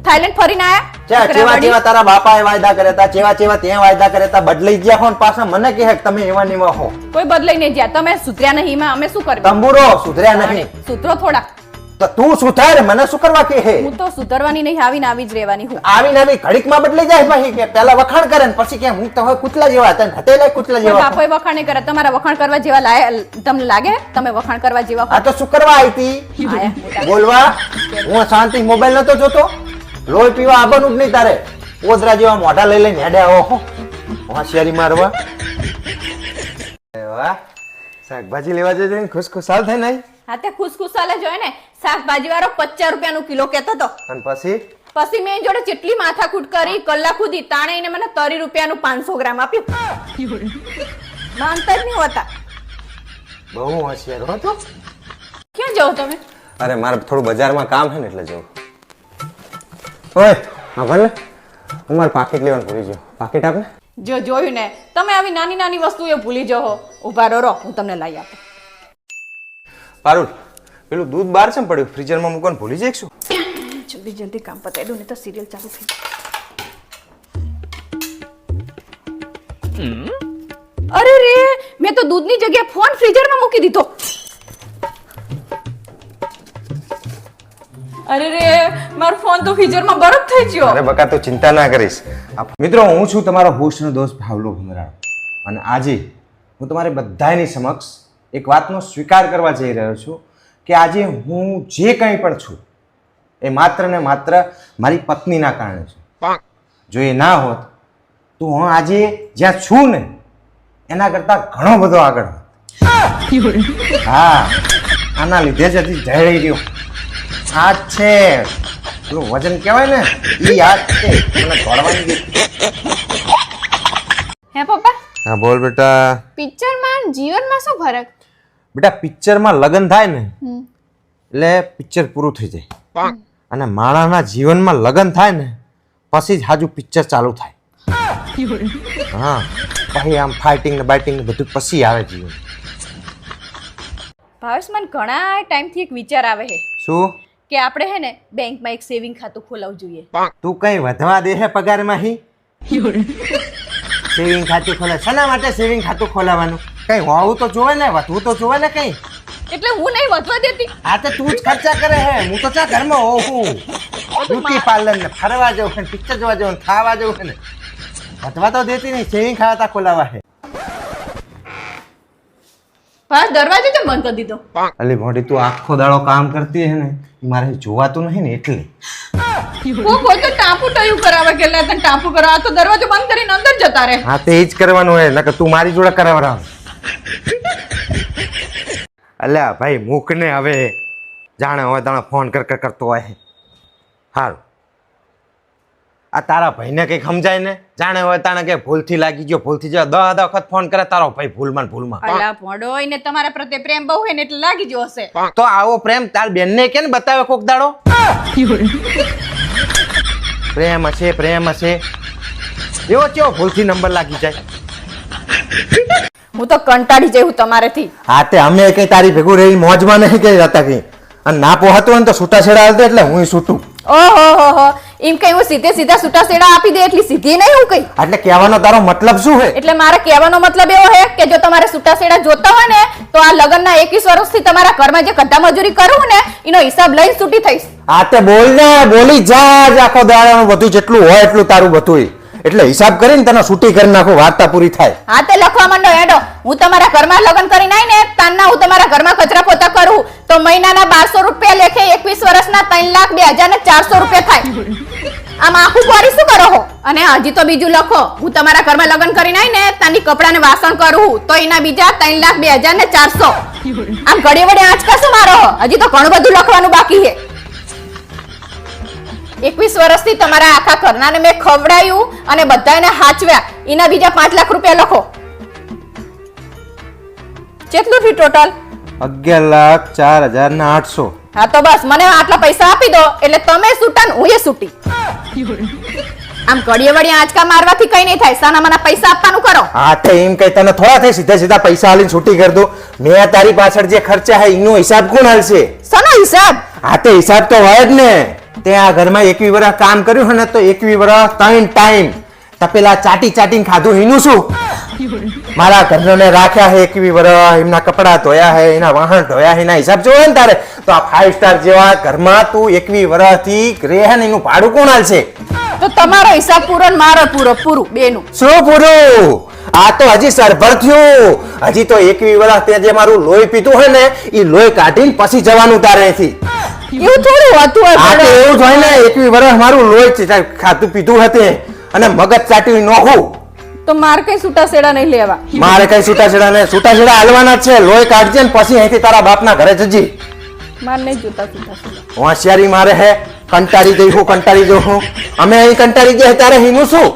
થાઈલેન્ડ ફરીને આયા ચેવા ચેવા તારા બાપાએ વાયદા કર્યા હતા, ચેવા ચેવા ત્યાં વાયદા કર્યા હતા, બદલાઈ ગયા હો ને પાછા મને કહે કે તમે એવા ને એવા હો. કોઈ બદલાઈ નહીં ગયા. તમે સુધર્યા નહીં, એમાં અમે શું કરવું? તંબુરો સુધર્યા નહીં સુધરો થોડા. તો તું સુધાર, મને શું કરવા કે હે? હું તો સુધરવાની નહીં, આવીને આવી જ રહેવાની હું. આવીને આવી ઘડીકમાં બદલાઈ જાય ભાઈ. કે પહેલા વખાણ કરે ને પછી કે હું તો હવે કૂતલા જેવા હતા ને હતેલા કૂતલા કોઈ જેવા. બાપોએ વખાણ નહીં કરે. તમારા વખાણ કરવા જેવા તમને લાગે? તમે વખાણ કરવા જેવા આ તો શું કરવા આવી હતી? આયા મોટા. બોલવા. હું શાંતિ મોબાઈલ નતો જોતો. લોહી પીવા આવવાનું જ નહીં તારે. ઓદરા જેવા મોઢા લઈ લઈને હેડ્યા હો હોશિયારી મારવા. વાહ, શાકભાજી લેવા જજે ને ખુશખુશાલ થાય નહીં. હા તે ખુશખુશાલ જ હોય ને. શાકભાજી વાળો 50 રૂપિયાનું કિલો કહેતો હતો. અને પછી પછી મેં એની જોડે જેટલી માથાકૂટ કરી કલાક સુધી તાણે એને મને 30 રૂપિયાનું 500 ગ્રામ આપ્યું. માનતા જ નહીં હોતા. બહુ હોશિયાર હો તું. ક્યાં જાઓ તમે? અરે મારે થોડું બજારમાં કામ છે ને એટલે જવું. ઓય હા ભલે, હું મારું પાકીટ લેવાનું ભૂલી ગયો. પાકીટ આપને. જો જોયું ને, તમે આવી નાની નાની વસ્તુ એ ભૂલી જાઓ. ઉભા રહો, હું તમને લઈ આપું. પારુલ, પેલું દૂધ બહાર છે પડ્યું, ફ્રીઝરમાં મૂકવાનું ભૂલી જાય શું? જલ્દી જલ્દી કામ પતાવી દઉં ને તો સિરિયલ ચાલુ થઈ જાય. અરે રે, મેં તો દૂધની જગ્યાએ ફોન ફ્રીઝરમાં મૂકી દીધો. અરે રે, મારો ફોન તો ફ્રીઝરમાં બરફ થઈ ગયો. અરે બકા તું ચિંતા ના કરીશ. મિત્રો, હું છું તમારો હોસ્ટનો દોસ્ત ભાવલો ભમરાળ અને આજે હું તમારી બધાની સમક્ષ એક વાતનો સ્વીકાર કરવા જઈ રહ્યો છું કે આજે હું જે કંઈ પણ છું એ માત્ર ને માત્ર મારી પત્નીના કારણે છે. જો એ ના હોત તો હું આજે જ્યાં છું ને એના કરતા ઘણો બધો આગળ હોત. હા, આના લીધે જ હજી જઈ રહ્યો. આ છે પેલું વજન કહેવાય ને, ઈ આ છે મને દોડવાની. હે પપ્પા, હા બોલ બેટા. પિક્ચરમાં જીવનમાં શું ફરક? બેટા પિક્ચરમાં લગ્ન થાય ને એટલે પિક્ચર પૂરું થઈ જાય અને માણાના જીવનમાં લગ્ન થાય ને પછી જ હાજુ પિક્ચર ચાલુ થાય. હા, પછી આમ ફાઇટિંગ ને બાઇટિંગ ને બધું પછી આવે જીવન. ભાવેશ મને ઘણા ટાઈમથી એક વિચાર આવે છે શું કે આપણે હે ને બેંકમાં એક સેવિંગ ખાતું ખોલાવવું જોઈએ. તું કઈ વધવા દે હે પગારમાં હી સેવિંગ ખાતું ખોલે શેના માટે સેવિંગ ખાતું ખોલાવાનું કઈ હોવું તો જોવે ને વધવું તો જોવે ને કઈ એટલે હું નહીં વધવા દેતી. આ તો તું જ ખર્ચા કરે હે હું તો ચા ઘરમાં હોઉં હું બ્યુટી પાર્લર ને ફરવા જવું છે પિક્ચર જોવા જવું ને ખાવા જવું છે ને વધવા તો દેતી નહીં સેવિંગ ખાતા ખોલાવા હે ભાવેશ દરવાજો કેમ બંધ કરી દીધો? અલી મોટી તું આખો દાડો કામ કરતી હે ને મારે જોવાતું નહીં ને એટલે હું કોઈ તો ટાપુ ટયું કરાવે કે લે તને ટાપુ કરાવે તો દરવાજો બંધ કરીને અંદર જતા રહે. હા તે જ કરવાનું હે નકર તું મારી જોડે કરાવરાવ અલ્યા ભાઈ મૂક ને હવે જાણે હવે તને ફોન કરતો હોય સારું આ તારા ભાઈને કંઈક સમજાય ને જાણે હવે તાણે કે ભૂલથી લાગી ગયો ભૂલથી જો 10 વખત ફોન કરે તારો ભાઈ ભૂલમાં અલા ભોંડો ને તમારા પ્રત્યે પ્રેમ બહુ હે ને એટલે લાગી ગયો હશે. તો આવો પ્રેમ તાર બેનને કેને બતાવે કોક દાડો પ્રેમ હશે એવો કેવો ભૂલથી નંબર લાગી જાય હું તો કંટાળી જઈ હું તમારેથી. હા તે અમે કઈ તારી ભેગું રહી મોજમાં નહીં કઈ હતા કઈ અને ના પોહાતું હોય ને તો છૂટાછેડા હાલતો એટલે હું છૂટું ઓહો એમ કઈ હું સીધે સીધા છૂટાછેડા આપી દે એટલી સીધી નહીં હું કઈ. એટલે કહેવાનો તારો મતલબ શું છે એટલે મારે કહેવાનો મતલબ એવો છે કે જો તમારે છૂટાછેડા જોતા હોય ને તો આ લગ્નના 21 વર્ષથી તમારા ઘરમાં જે કદ્દા મજૂરી કરું ને એનો હિસાબ લઈને છૂટી થઈશ. આ તે બોલ ને બોલી જા જ આખો દાડાનું બધું જેટલું હોય એટલું તારું બધું એટલે હિસાબ કરીને તને છૂટી કરી નાખો વાર્તા પૂરી થાય. હા તે લખવા માંડો હેડો હું તમારા ઘરમાં લગ્ન કરીને આઈ ને તાનના હું તમારા ઘરમાં કચરા પોતા કરું તો મહિનાના 1200 રૂપિયા લેખે 21 વર્ષના 3,02,400 રૂપિયા થાય. આમ આખું કોરી શું કરો હો? અને હજી તો બીજું લખો હું તમારા ઘરમાં લગ્ન કરીને આઈ ને તાની કપડાને વાસણ કરું તો એના બીજા 3,02,400. આમ ઘડી વડે આંચકા શું મારો હો? હજી તો ઘણું બધું લખવાનું બાકી છે. 21 વર્ષથી તમારા આખા ઘરનાને મેં ખવડાયું અને બધાને હાચવ્યા એના બીજા 5 લાખ રૂપિયા લખો. કેટલું થયું ટોટલ? 11,04,800. હા તો બસ મને આટલા પૈસા આપી દો એટલે તમે છૂટા ને હું એ છૂટી. આમ ઘડીએ વળી આંચકા મારવાથી કઈ નહીં થાય સાના મને પૈસા આપવાનું કરો. હા તે એમ કઈ તને થોડા થઈ સીધા પૈસા આલીને છૂટી કરી દો મેં તારી પાછળ જે ખર્ચા હે એનો હિસાબ કોણ હાલશે? સનો હિસાબ? હા તે હિસાબ તો હોય જ ને તે આ ઘરમાં 21 વર્ષ કામ કર્યું ને તો 21 વર્ષ 3 ટાઈમ તપેલા ચાટીને ખાધું એનું શું? મારા ઘરને રાખ્યા હે 21 વર્ષ એમના કપડા ધોયા હે એના વાહન ધોયા હે એના હિસાબ જોવે ને તારે તો આ 5 સ્ટાર જેવા ઘરમાં તું 21 વર્ષથી રહે ને એનું ભાડું કોણ હાલશે? તો તમારો હિસાબ પૂરો ને મારો પૂરું બેનું. શું પૂરું? આ તો હજી સરભર થયું હજી તો 21 વર્ષ તે જે મારું લોહી પીતું હોય ને એ લોહી કાઢીને પછી જવાનું તારે અહીંથી. એવું થોડું હતું આ તો એવું જ હોય ને 21 વર્ષ મારું લોહી ખાતું પીધું હતું અને મગજ ચાટી નોખું તો મારે કઈ છૂટાછેડા નહીં લેવા. મારે કઈ છૂટાછેડા હાલવાના છે લોહી કાઢજે ને પછી અહીંથી તારા બાપના ઘરે જજી. મારે નહીં જોતા છૂટાછેડા. હોશિયારી મારે હે કંટાળી જઈ હું અમે અહીં કંટાળી ગયા તારે હીનું શું?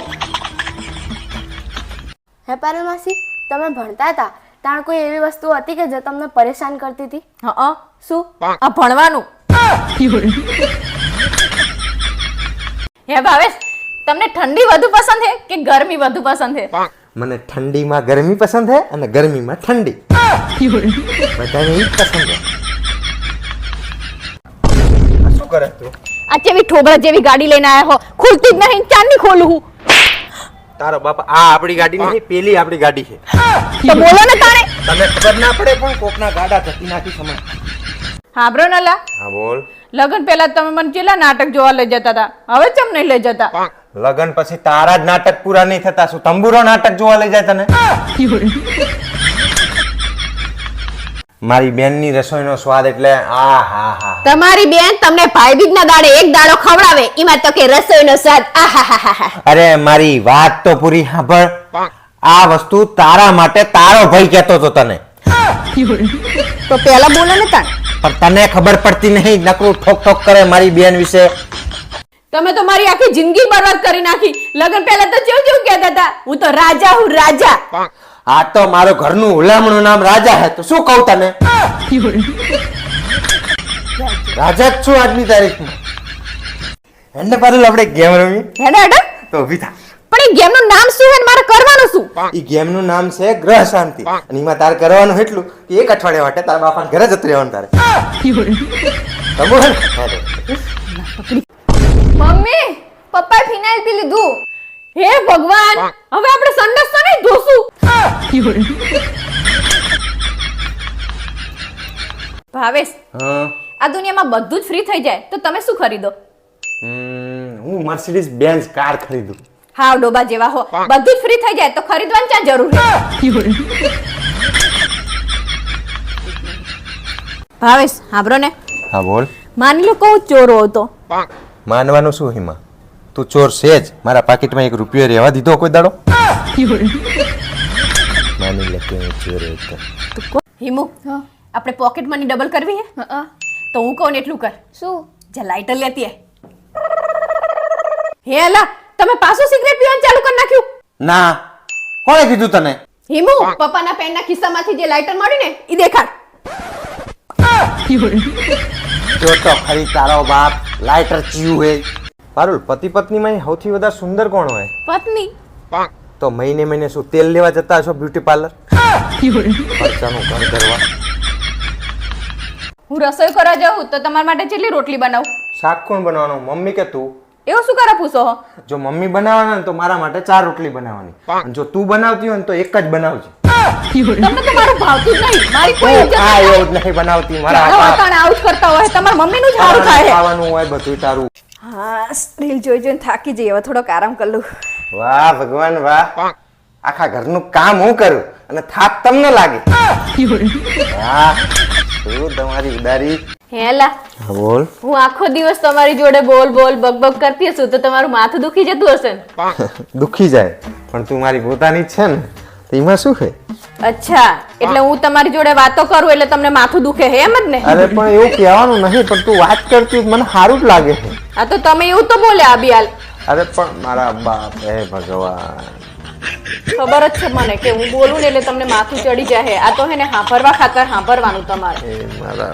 હે પારુલ માસી તમે ભણતા હતા ત્યાં કોઈ એવી વસ્તુ હતી કે જે તમને પરેશાન કરતી હતી? હા શું? આ ભણવાનું. હે ભાવેશ તમને ઠંડી વધુ પસંદ છે કે ગરમી વધુ પસંદ છે? મને ઠંડીમાં ગરમી પસંદ છે અને ગરમીમાં ઠંડી બધાને ઈ જ પસંદ છે. શું કરે તું? આ જેવી ઠોબરા જેવી ગાડી લઈને આયા હો ખુલતી જ નહીં ચાંદની ખોલું હું. તારો બાપા આ આપણી ગાડી નહીં પેલી આપણી ગાડી છે. તો બોલો ને તાણે. તને ખબર ના પડે પણ કોકના ગાડા ધકી નાખી સમય. હાબરો નલા હા બોલ. લગન પહેલા તમે મને કેટલા નાટક જોવા લઈ જતા હતા હવે ચમ નહીં લઈ જતા? લગન પછી તારા જ નાટક પૂરા નહીં થતા શું તંબુરો નાટક જોવા લઈ જાય તને? મારી બેનની રસોઈનો સ્વાદ એટલે આ હા હા. તમારી બેન તમને ભાઈબીજ ના દાડે એક દાડો ખવડાવે એમાં તો કે રસોઈનો સ્વાદ આહાહાહા. અરે મારી વાત તો પૂરી સાંભળ. આ વસ્તુ તારા માટે તારો ભાઈ કહેતો હતો તને. તો પહેલા બોલો ને તાણ. પણ તને ખબર પડતી નહીં નકરું ઠોક કરે મારી બેન વિશે. તમે તો મારી આખી જિંદગી બરબાદ કરી નાખી. લગન પહેલા તો જેવું કહેતા હતા હું તો રાજા હું રાજા. આ તો મારો ઘરનું હુલામણું નામ રાજા હે તો શું કહું તને? રાજા જ છું આજની તારીખમાં. હેને પારુલ આપણે ગેમ રમી હેડા હેડા તો ઊભી થા. પણ એ ગેમનું નામ શું છે ને મારે કરવાનું શું? ઈ ગેમનું નામ છે ગ્રહ શાંતિ અને એમાં તારે કરવાનું એટલું કે એક અઠવાડિયા માટે તારા બાપાને ઘરે જતું રહેવાનું તારે ખબર ને? મમ્મી પપ્પાએ ફિનાઇલ પી લીધું. હે ભગવાન, હવે આપણે સંડસ તો નહીં ધોશું. ભાવેશ, હા આ દુનિયામાં બધું જ ફ્રી થઈ જાય તો તમે શું ખરીદો? હું મર્સિડીઝ બેન્ઝ કાર ખરીદું. હાવ ડોબા જેવા હો, બધું જ ફ્રી થઈ જાય તો ખરીદવાની ક્યાં જરૂર છે? ભાવેશ, હાંભળો ને, હા બોલ. માની લો કહું ચોરો હતો, માનવાનું શું હિમા? તું ચોર છે જ. મારા પાકીટમાં 1 રૂપિયો રહેવા દીધો કોઈ દાડો? માની લે કે હું ચોર હતો. હિમુ, આપણે પોકેટ મની ડબલ કરવી હે? તો હું કહું ને એટલું કર. શું? જા લાઇટર લેતી હે. હે અલા, તમે પાછું સિગરેટ પીવાનું ચાલુ કરી નાખ્યું? ના, કોણે કીધું તને? હિમુ, પપ્પાના પેનના ખિસ્સામાંથી જે લાઇટર મળ્યું ને ઈ દેખાડ. જો તો ખરી તારો બાપ લાઇટર ચીયું હે. પારુલ, પતિ પત્નીમાં સૌથી વધારે સુંદર કોણ હોય? પત્ની. તો મહિને મહિને શું તેલ લેવા જતા હશો બ્યુટી પાર્લર? ખર્ચાનું ઘર કરવા. હું રસોઈ કરવા જાઉં તો તમારા માટે કેટલી રોટલી બનાવું? શાક કોણ બનાવવાનું, મમ્મી કે તું? એવું શું કરે પૂછો હો? જો મમ્મી બનાવવાના ને તો મારા માટે 4 રોટલી બનાવવાની. અને જો તું બનાવતી હોય ને તો એક જ બનાવજે. તમને તો મારું ભાવતું જ નહીં. મારી કોઈ ઇજ્જત આ નહીં. એવું જ નહીં બનાવતી મારા જાણો બાપ. અટાણે આવું જ કરતા હોય તમારા મમ્મીનું જ સારું થાય. ખાવાનું હોય બધું તારું. હા, રીલ જોઈ જોઈને થાકી જઈએ, હવે થોડોક આરામ કરી લઉં. વાહ ભગવાન વાહ. આખા ઘરનું કામ હું કરું અને થાક તમને લાગે. વાહ, શું તમારી ઉદારી. હેલા, હા બોલ. હું આખો દિવસ તમારી જોડે બોલ બોલ બકબક કરતી હશું તો તમારું માથું દુખી જતું હશે ને? દુખી જાય પણ તું મારી પોતાની જ છે ને, તો એમાં શું છે? અચ્છા, એટલે હું તમારી જોડે વાતો કરું એટલે તમને માથું દુખે હે એમ જ ને? અરે પણ એવું કહેવાનું નહીં, પણ તું વાત કરતી હોય તો મને સારું જ લાગે છે. આ તો તમે એવું તો બોલ્યા અબિયાલ. અરે પણ મારા બાપ, હે ભગવાન. ખબર જ છે મને કે હું બોલું ને એટલે તમને માથું ચડી જાય. આ તો હે ને હાંભરવા ખાતર હાંભરવાનું તમારે. એ મારા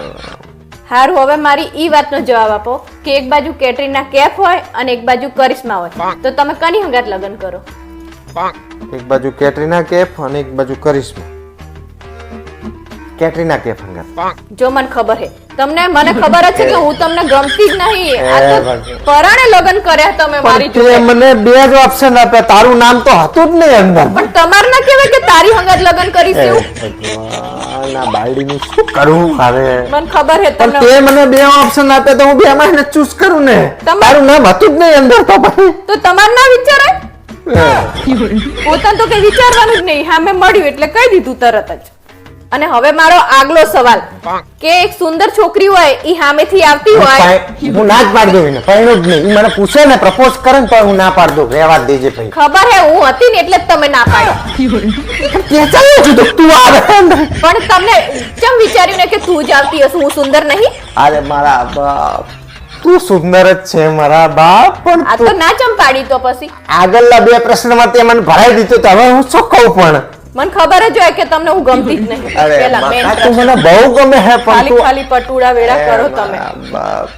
હારું, હવે મારી ઈ વાતનો જવાબ આપો કે એક બાજુ કેટરીના કેફ હોય અને એક બાજુ કરિશ્મા હોય તો તમે કની હંગાત લગ્ન કરો? એક બાજુ કેટરીના કેફ અને એક બાજુ કરિશ્મા. કેટરીના કેફ હંગાત. જો મને ખબર હે તમને, મને ખબર જ છે કે હું તમને ગમતી જ નહીં. આ તો ભગવાન. પરાણે લગ્ન કર્યા તમે મારી પણ તે જોડે. મને 2 જ ઓપ્શન આપ્યા, તારું નામ તો હતું જ નહીં અંદર. પણ તમારે ના કહેવાય કે તારી હંગાત લગ્ન કરીશ એવું? ભગવાન, આ બાયડીનું શું કરું હવે? મને ખબર હે પણ તમને. તે મને 2 ઓપ્શન આપ્યા તો હું 2 માંને ચૂઝ કરું ને. તમારે- તારું નામ હતું જ નહીં અંદર તો પછી. તો તમારે ના વિચારાય? પોતાને તો કઈ વિચારવાનું જ નહીં, હા મેં મળ્યું એટલે કહી દીધું તરત જ. અને હવે મારો આગલો સવાલ કે એક સુંદર છોકરી હોય ઈ સામેથી આવતી હોય, હું ના જ પાડી દઉં એને, પરણું જ નહીં. ઈ મને પૂછે ને, પ્રપોઝ કરે ને તો હું ના પાડી દઉં. રહેવા જ દેજે ભાઈ. ખબર હે હું હતી ને એટલે જ તમે ના પાડી. તે ચાલ્યો છું તો તું આવે અંદર. પણ તમને કેમ વિચાર્યું ને કે તું જ આવતી હશે, હું સુંદર નહીં? અરે મારા બાપ, તું સુંદર જ છે મારા બાપ. પણ આ તો ના ચમ પાડી તો પછી આગળના 2 પ્રશ્નમાં તે મને ભરાઈ દીધું તો હવે હું શું કહું? પણ મને ખબર જ હોય કે તમને હું ગમતી જ નહીં. અરે પેલા main બાપા, તું પ્રશ્ન. મને બહુ ગમે હે પણ ખાલી તું ખાલી પટુડા વેડા કરો તમે. મારા બાપ,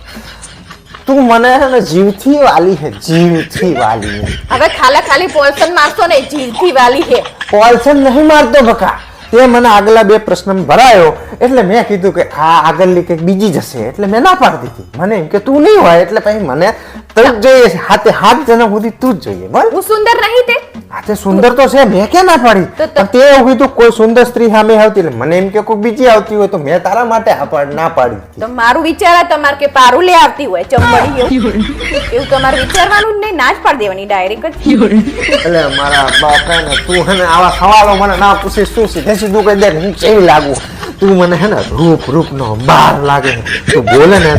તું મને હે ને જીવથી વાલી હે, જીવથી વાલી. હવે ખાલી પોલસન મારશો ને, જીવથી વાલી હે. પોલસન નહીં મારતો બકા. તે મને આગલા 2 પ્રશ્ન ભરાયો એટલે મેં કીધું કે આ આગળની કંઈક બીજી જશે એટલે મેં ના પાડી દીધી. મને એમ કે તું નહીં હોય એટલે પછી મને તું જ જોઈએ છે. હાથે હાથ જણા સુધી તું જ જોઈએ. બોલ, હું સુંદર નહીં તે? આ તે સુંદર તો છે, મેં ક્યાં ના પાડી. તો પણ તે એવું કીધું કોઈ સુંદર સ્ત્રી સામે આવતી એટલે મને એમ કે કોઈ બીજી આવતી હોય તો મેં તારા માટે ના પાડી. તો મારું વિચારા તમારે કે પારું લે આવતી હોય ચંબડી એવું તમારે વિચારવાનું જ નહીં, ના જ પાડી દેવાની ડાયરેક્ટ જ. એટલે મારા બાપ હે ને, તું હે ને આવા સવાલો મને ના પૂછીશ, તું સીધે સીધું કહી દે કે હું કેવી લાગુ. તું મને હે ને રૂપ નો બાર લાગે. તું બોલે ને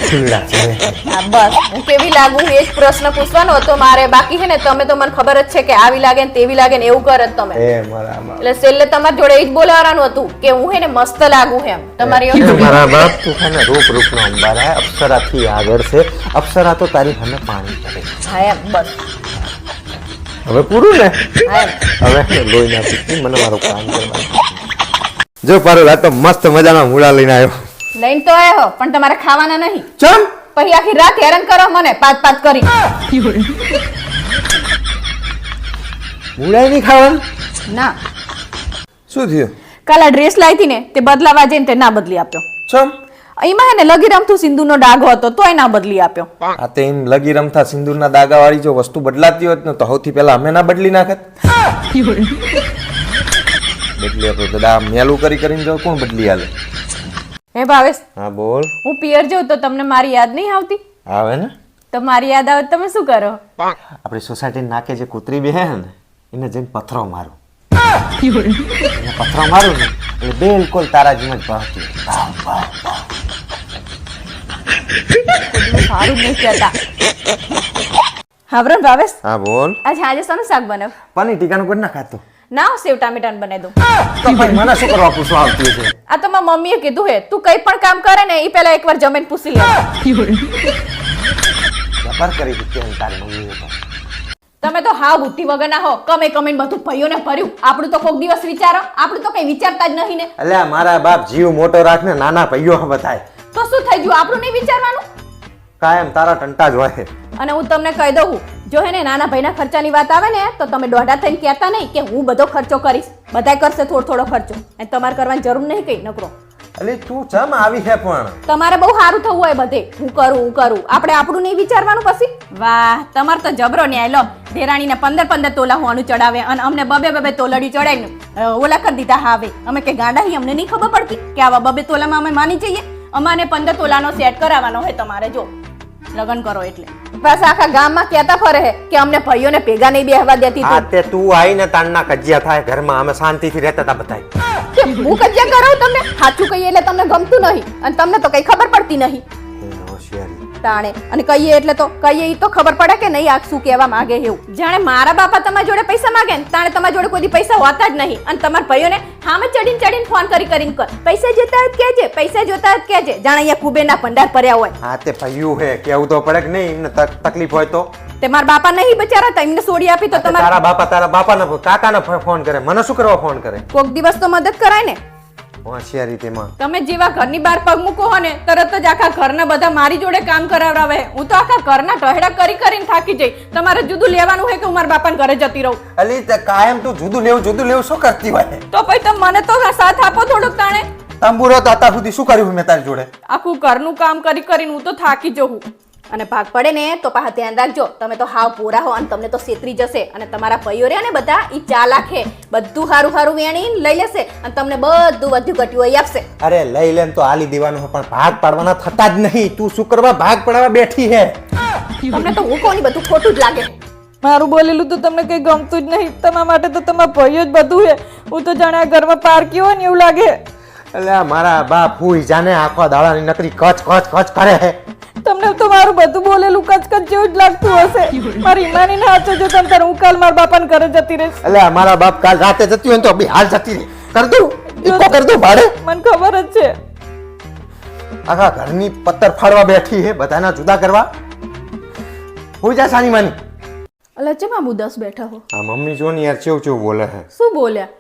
ખુલ્લા છે. હા બસ, હું કેવી લાગુ એ જ પ્રશ્ન પૂછવાનો હતો મારે. બાકી છે ને તમે તો મને ખબર જ છે કે આવી લાગે ને તેવી લાગે ને એવું કરે જ તમે. એ મારા બાપ, એટલે છેલ્લે તમારી જોડે એ જ બોલવાનું હતું કે હું હે ને મસ્ત લાગુ એમ. તમારી એ મારા બાપ, તું હે ને રૂપ નો અંબાર હે. અપ્સરાથી આગળ છે. અપ્સરા તો તારી સામે પાણી કરે. હા એમ બસ. હવે પૂરું ને? હા એમ. હવે હે ને લોહી ના પીતી, મને મારું કામ કરવાનું. જો પારુલ, આ તો મસ્ત મજાના મૂળા લઈને આવ્યો. લઈને તો આવ્યો પણ તમારે ખાવાના નહીં. ચમ પછી આખી રાત હેરાન કરો મને પાંચ કરી. મૂળાય નહીં ખાવાનું? ના શું થયું? કાલ આ ડ્રેસ લાવી હતી ને તે બદલાવા જઈને તે ના બદલી આપ્યો. ચમ? એમાં હે ને લગી રમતું સિંદૂરનો ડાઘો હતો તોય ના બદલી આપ્યો. આ તે એમ લગી રમતા સિંદૂરના દાગા વાળી જો વસ્તુ બદલાતી હોત ને તો સૌથી પહેલા અમે ના બદલી નાખત. બદલી આપો તો આ મેલું કરીને જો કોણ બદલી આલે? હે ભાવેશ, હા બોલ. હું પિયર જાઉં તો તમને મારી યાદ નહીં આવતી? આવે ને. તો મારી યાદ આવે તો તમે શું કરો? આપણી સોસાયટી નાકે જે કૂતરી બેહે ને એને જઈને પથરો મારું. એને પથરો મારું ને એટલે બિલકુલ તારા જેમ જ ભાવતી. સારું નહીં કહેતા. હાવરણ ભાવેશ, હા બોલ. આજે આજે શાનું શાક બનાવ? પાણી ટીકાનું કરી ના ખાતો ના હું સેવ ટામેટાનું બનાવી દઉં. તો ભાઈ મને શું કરવા પૂછવા આવતી છે? આ તો મારી મમ્મીએ કીધું હે તું કઈ પણ કામ કરે ને એ પહેલા એકવાર જમીન પૂછી લે. વેપાર કરી દીધી તારી મમ્મીએ તો. તમે તો હાવ બુદ્ધિ વગરના હો. કમે કમેન્ટ બધું ભાઈઓને ભર્યું. આપણું તો કોક દિવસ વિચારો. આપણું તો કઈ વિચારતા જ નહીં ને. અલ્યા મારા બાપ જીવ મોટો રાખ ને નાના ભાઈઓ બતાય. તો શું થઈ ગયું? આપણું નહીં વિચારવાનું. કાયમ તારા ટંટા જ હોય. અને હું તમને કહી દઉં, જો હે ને નાના ભાઈના ખર્ચાની વાત આવે ને તો તમે દોઢા થઈને કહેતા નહીં કે હું બધો ખર્ચો કરીશ. બધાય કરશે થોડો થોડો ખર્ચો. અને તમારે કરવાની જરૂર નહીં કઈ નકરો. અલી તું ચમ આવી છે પણ? તમારે બહુ સારું થવું હોય બધે. હું કરું. આપણે આપણું નહીં વિચારવાનું પછી. વાહ, તમારે તો જબરો ન્યાય લો. દેરાણીને 15 તોલા હોવાનું ચડાવે અને અમને બબે તોલડી ચડાવીને ઓલા કરી દીધા. હાવે અમે કે ગાંડા હી, અમને નહીં ખબર પડતી કે આવા 2 તોલામાં અમે માની જઈએ. અમાને 15 તોલાનો સેટ કરાવવાનો હોય તમારે. જો લગન કરો એટલે બસ આખા ગામમાં કહેતા ફરે હે કે અમને ભાઈઓને ભેગા નહીં બેહવા દેતી. આ તે તું આઈને તાણના કજિયા થાય ઘરમાં. અમે શાંતિથી રહેતા હતા બધાય. હું કજિયા કરાવું તમને? સાચું કહીએ એટલે તમને ગમતું નહીં અને તમને તો કઈ ખબર પડતી નહીં. હોશિયારી તાણે અને કહીએ એટલે તો કહીએ ઈ તો ખબર પડે કે નહીં આ શું કહેવા માંગે એવું. જાણે મારા બાપા તમારા જોડે પૈસા માંગે ને તાણે તમારા જોડે કોઈ પૈસા હોતા જ નહીં અને તમારા ભાઈઓને હામે ચડીને ફોન કરીને કર પૈસા જોતા જ કહેજે, પૈસા જોતા જ કહેજે. જાણે અહીંયા કુબેરના ભંડાર ભર્યા હોય. હા તે ભાઈયું હે કેવું તો પડે કે નહીં? એમને તકલીફ હોય તો તે મારા બાપા નહીં બચારા હતા, એમને છોડી આપી તો તારા બાપાને કાકાને ફોન કરે. મને શું કરવા ફોન કરે? કોક દિવસ તો મદદ કરાય ને. હોશિયારી તેમાં. તમે જેવા ઘરની બહાર પગ મૂકો હો ને તરત જ આખા ઘરના બધા મારી જોડે કામ કરાવડાવે. હું તો આખા ઘરના ટહેડા કરીને થાકી જઈ. તમારે જુદું લેવાનું હોય કે હું મારા બાપાને ઘરે જતી રહું? અલી તે કાયમ તું જુદું લેવું શું કરતી હોય? તો પછી તમે મને તો સાથ આપો થોડુંક. તાણે તંબુરો તો અત્યાર સુધી શું કર્યું મેં તારી જોડે? આખું ઘરનું કામ કરીને હું તો થાકી જઉં. અને ભાગ પડે ને તો પાછા ધ્યાન રાખજો. તમે તો હાવ પૂરા હો અને તમને તો છેતરી જશે. અને તમારા ભાઈઓ રે ને બધા ઈ ચાલાક હે. બધું હારું વેણીને લઈ લેશે અને તમને બધું વધ્યું ઘટ્યું અહીં આપશે. અરે લઈ લેન તો આલી દેવાનું પણ ભાગ પાડવાના થતા જ નહીં. તું શું કરવા ભાગ પડાવવા બેઠી હે? તમને તો હું કોની બધું ખોટું જ લાગે. મારું બોલેલું તો તમને કઈ ગમતું જ નહીં. તમારા માટે તો તમારા ભાઈઓ જ બધું છે. હું તો જાણે આ ઘરમાં પારકી હોય ને એવું લાગે. એટલે મારા બાપ હુઈ જાને આખો દાડાની નકરી કચ કરે હે. તમને તો મારું બધું બોલેલું કચકચ જેવું જ લાગતું હશે. મારી ઈમાની ના હાચો જો તમ તાર હું કાલ મારા બાપાને ઘરે જતી રહીશ. એટલે મારા બાપ કાલ રાતે જતી હોય ને તો બી હાલ જતી રહી. કર દઉં ઈકો કર દઉં ભાડે. મને ખબર જ છે. આખા ઘરની પત્તર ફાડવા બેઠી હે બધાના જુદા કરવા. હુઈ જા સાની માની. અલા ચેમ આબુ 10 બેઠા હો? આ મમ્મી જો ને યાર ચેવું બોલે હે. શું બોલ્યા?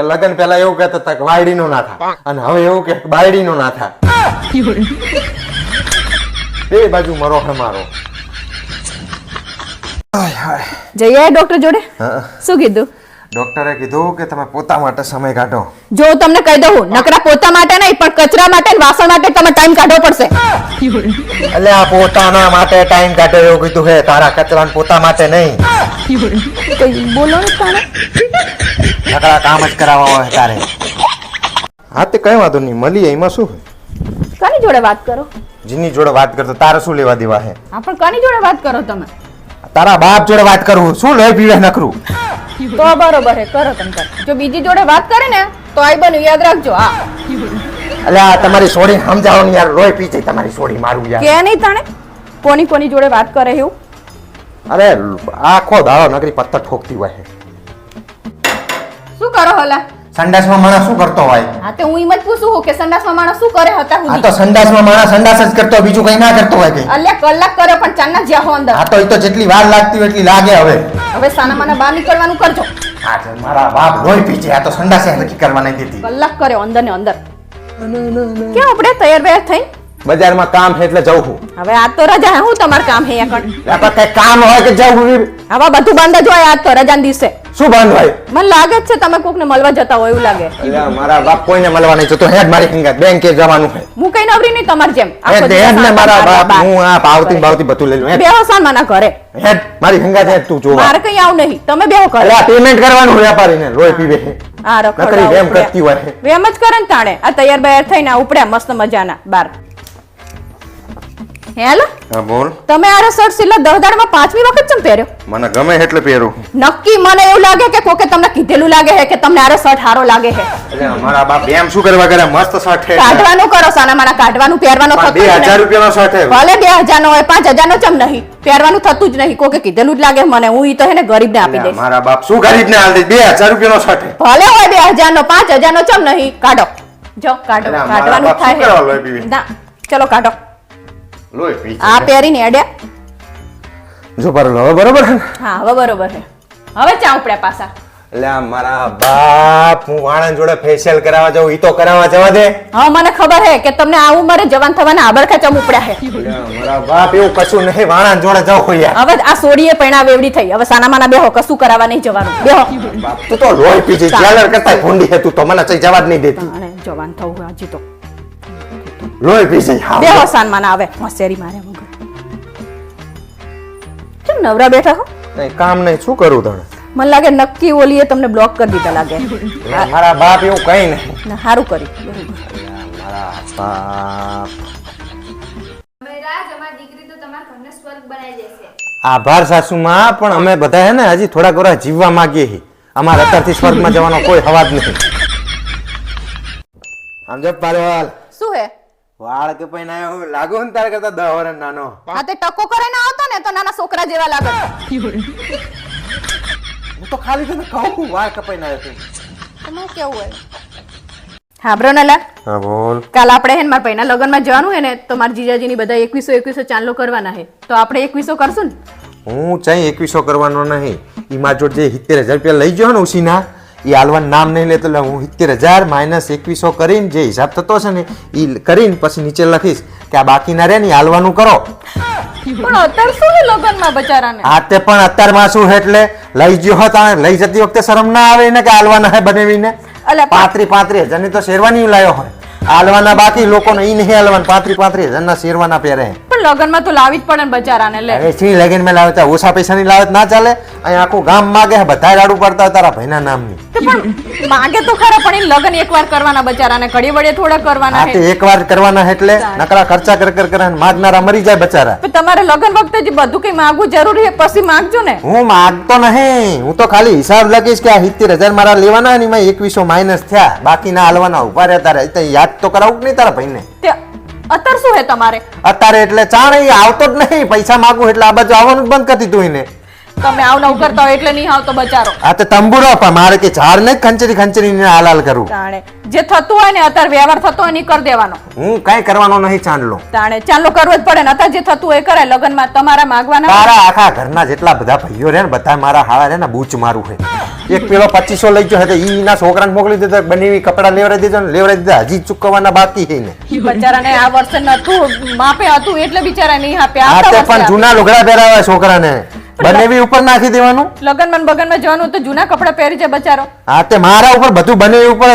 લગન પહેલા એવું કહેતા હતા કે વાયડીનો ના થા અને હવે એવું કે બાયડીનો ના થા. બે બાજુ મરો હે મારો. જઈએ ડોક્ટર જોડે. શું કીધું? ડોક્ટરે કીધું કે તમે પોતા માટે સમય કાઢો. જો તમને કહી દઉં નકરા પોતા માટે નહીં પણ કચરા માટે ને વાસણ માટે તમે ટાઈમ કાઢવો પડશે. એટલે આ પોતાના માટે ટાઈમ કાઢો એવું કીધું હે. તારા કચરા પોતા માટે નહીં. બોલો ને તારે નકરા કામ જ કરાવવા હોય તારે. હા તે કઈ વાંધો નહીં મળીએ. એમાં શું? કોની જોડે વાત કરો? જીની જોડે વાત કરતો તારે શું લેવા દેવા હે? હા પણ કોની જોડે વાત કરો તમે? તારા બાપ જોડે વાત કરું. શું લઈ પીવે નકરું? તો બરોબર હે કરો તમે. જો બીજી જોડે વાત કરે ને તો આઈ બનું યાદ રાખજો. હા એટલે આ તમારી સોડી સમજાવો ને યાર. લોહી પી જાય તમારી સોડી મારું યાર. કે નહીં તાણે કોની જોડે વાત કરે એવું? અરે આખો દાડો નકરી પત્તર ઠોકતી હોય. શું કરો હલા? સંડાસમાં માણસ શું કરતો હોય? હા તે હું એમ જ પૂછું હું કે સંડાસમાં માણસ શું કરે હતા આ હું? તો સંડાસમાં માણસ સંડાસ જ કરતો બીજું કઈ ના કરતો હોય. કઈ અલ્યા કલાક કર્યો પણ ચાંદના જ્યાં હો અંદર. આ તો એ તો જેટલી વાર લાગતી હોય એટલી લાગે. હવે સાના માના બહાર નીકળવાનું કરજો. હા છે મારા બાપ લોહી પી જાય. આ તો સંડાસે નક્કી કરવા નહીં દેતી. કલાક કર્યો અંદર ને અંદર. ક્યાં આપણે તૈયાર થઈ બજારમાં કામ છે એટલે જઉં છું. હવે આજ તો રજા હે હું તમાર કામ હે અહીંયા કણ આપણે કઈ કામ હોય કે જવું? હવે બધું બંધ જ હોય આજ તો રજાના દિવસે શું બંધ હોય? મને લાગે જ છે તમે કોકને મળવા જતા હોય એવું લાગે અલ્યા મારા બાપ કોઈને મળવા નહીં જતો. હેડ મારી હંગાત બેંકે જવાનું છે. હું કઈ નવરી નહીં તમાર જેમ આખો હેડ દિવસ હેડ ને આટા મારા મારવા બાપ બહાર. હું આ પાવતી બધું લઈ લઉં. હેડ બેહો સાન માના ઘરે હેડ મારી હંગાત હેડ તું જોવા. મારે કઈ આવું નહીં તમે બેહો ઘરે અલ્યા પેમેન્ટ કરવાનું વેપારીને લોહી પીવે છે. હા નકરી વેમ કરતી હોય. વેમ જ કરે ને તાણે આ તૈયાર બૈયાર થઈને આ ઉપડ્યા મસ્ત મજાના બાર હેલો હા બોલ. તમે આ શર્ટ સિલા 10 દાડામાં પાંચમી વખત ચમ પહેર્યો મને ગમે એટલે પહેરું. નક્કી મને એવું લાગે કે કોકે તમને કીધેલું લાગે છે કે તમને આ શર્ટ હારો લાગે છે અલ્યા મારા બાપ એમ શું કરવા કરે? મસ્ત શર્ટ છે. કાઢવાનું કરો સાના માના કાઢવાનું પહેરવાનું થતું જ 2000 નહીં. રૂપિયાનો શર્ટ છે. ભલે 2000 નો હોય 5000 નો ચમ નહીં પહેરવાનું થતું જ નહીં કોકે કીધેલું જ લાગે મને હું ઈ તો હે ને ગરીબ ને આપી અલ્યા દઈશ મારા બાપ શું ગરીબ ને હાલ દે? 2000 રૂપિયાનો શર્ટ છે. ભલે હોય 2000 નો 5000 નો ચમ નહીં કાઢો જો કાઢો અલ્યા, મારા કાઢવાનું બાપ શું કરવા થાય લોહી પીવે? ના ચલો કાઢો લોહી પી છે. આ પહેરીને અડ્યા જો પર હવે બરોબર છે ને? હા હવે બરોબર છે હવે ચા ઉપડ્યા પાછા અલ્યા મારા બાપ હું વાણંદ જોડે ફેશિયલ કરાવવા જાઉં. ઈ તો કરાવવા જવા દે. હા મને ખબર છે કે તમને આ ઉંમરે જવાન થવાના આબરખા ચમ ઉપડ્યા છે અલ્યા મારા બાપ એવું કશું નહીં. વાણંદ જોડે જાઉં યાર. હવે આ સોડીએ પૈણા વેવડી થઈ હવે સાના માના બેહો કશું કરાવવા નહીં જવાનું બેહો બાપ તું તો લોહી પી છે. જેલર કરતા ભૂંડી છે તું તો. મને ચઈ જવા જ નહીં દેતી. અને જવાન થવું હજી તો લોહી પી છે. હા બેહો સાન માના હવે હોશિયારી મારે વગર કેમ નવરા બેઠા હો કઈ કામ નહીં. શું કરું તને? મને લાગે નક્કી ઓલીએ તમને બ્લોક કરી દીધા લાગે અલ્યા મારા બાપ એવું કઈ નહીં. ને સારું કર્યું બરોબર મારા બાપ આભાર સાસુમાં. પણ અમે બધા હે ને હજી થોડાક વર્ષ જીવવા માંગીએ છીએ. અમારે અત્યારથી સ્વર્ગમાં જવાનો કોઈ હવાજ નથી. સમજો પારેવાલ? શું હે વાળ કે પૈન આવ્યો હું લાગુ ને તારે કરતા 10 વર્ષ નાનો. આ તે ટકો કરીને આવતો ને તો નાના છોકરા જેવા લાગો હું તો ખાલી તને કહું વાળ કપાઈને આવ્યો છું. તમે કેવું હોય હા બ્રો નલા હા બોલ. કાલ આપણે હે ને મારા ભાઈના લગ્નમાં જવાનું હે ને તો મારા જીજાજીની બધા 2100 ચાંદલો કરવાના હે તો આપણે 2100 કરશું ને હું ચાઈ 2100 કરવાનો નહીં. ઈ માર જોડે જે 70000 રૂપિયા લઈ ગયો ને ઉસીના ઈ આલવાનું નામ નહીં લેતો. એટલે હું 70000 માઇનસ 2100 કરીને જે હિસાબ થતો છે ને ઈ કરીને પછી નીચે લખીશ કે આ બાકીના રે ને આલવાનું કરો. પણ અત્યારે શું છે લગ્નમાં બચારાને આ તે પણ અત્યારમાં શું છે એટલે લઈ ગયો હતા લઈ જતી વખતે શરમ ના આવે ને કે આલવાના હે બનાવીને. અલે 35,000 ની તો શેરવાની લાયો હોય. આલવાના બાકી લોકોને ઈ નહીં આલવાના. 35,000 ના શેરવાના પહેરે. પણ લગ્નમાં તો લાવી જ પડે ને બચારાને લે હવે સી લગન માં લાવતા ઓછા પૈસાની લાવત ના ચાલે. અહીં આખું ગામ માગે છે બધા રાડું પડતા હોય તારા ભાઈના નામની. તે પણ માગે તો ખરા પણ એ લગ્ન એકવાર કરવાના બચારાને ઘડી વડે થોડા કરવાના આ હે તે એકવાર કરવાના એટલે નકરા ખર્ચા કરે માગનારા મરી જાય બચારા. પણ તમારે લગ્ન વખતે જ બધું કઈ માંગવું જરૂરી છે પછી માંગજો ને હું માગતો નહીં. હું તો ખાલી હિસાબ લખીશ કે આ 70000 મારા લેવાના ને એમાં 2100 માઇનસ થયા. બાકીના હાલવાના ઉભા રહેતા રહે. તો યાદ તો કરાવું નહીં તારા ભાઈને. તે અત્યારે શું હે તમારે અત્યારે એટલે ચાણ ઈ આવતો જ નહીં. પૈસા માંગુ એટલે આ બાજુ આવવાનું જ બંધ કરી દીધું એને. તમે આવ નવ કરતા હોય એટલે નહીં આવતો બચારો આ તો તંબુરો પણ મારે કે ઝાડ ને ખંચરી ને હાલાલ કરું. તાણે જે થતું હોય ને અત્યારે વ્યવહાર થતો હોય ને ઈ કરી દેવાનો હું કઈ કરવાનો નહીં ચાંદલો. તાણે ચાલો કરવો જ પડે ને અત્યારે જે થતું હોય એ કરે લગ્નમાં તમારા માંગવાના તારા આખા ઘરના જેટલા બધા ભાઈઓ રે ને બધા મારા હાળા રે ને બૂચ મારું છે. એક પેલો 2500 લઈ ગયો હતો ઈ ના છોકરાને મોકલી દીધો બનેવી કપડા લેવડાવી દીધો ને લેવડાવી દીધા. હજી ચૂકવવાના બાકી છે ને. બચારાને આ વર્ષે નતું માપે હતું એટલે બિચારા નહીં આપ્યા આ તે આવતા પણ વર્ષે જૂના લુગડા પહેરાવે છોકરાને. બનેવી ઉપર નાખી દેવાનું. લગ્નમાં બગનમાં જવાનું તો જૂના કપડા પહેરી જાય બચારો આ તે મારા ઉપર બધું બનેવી ઉપર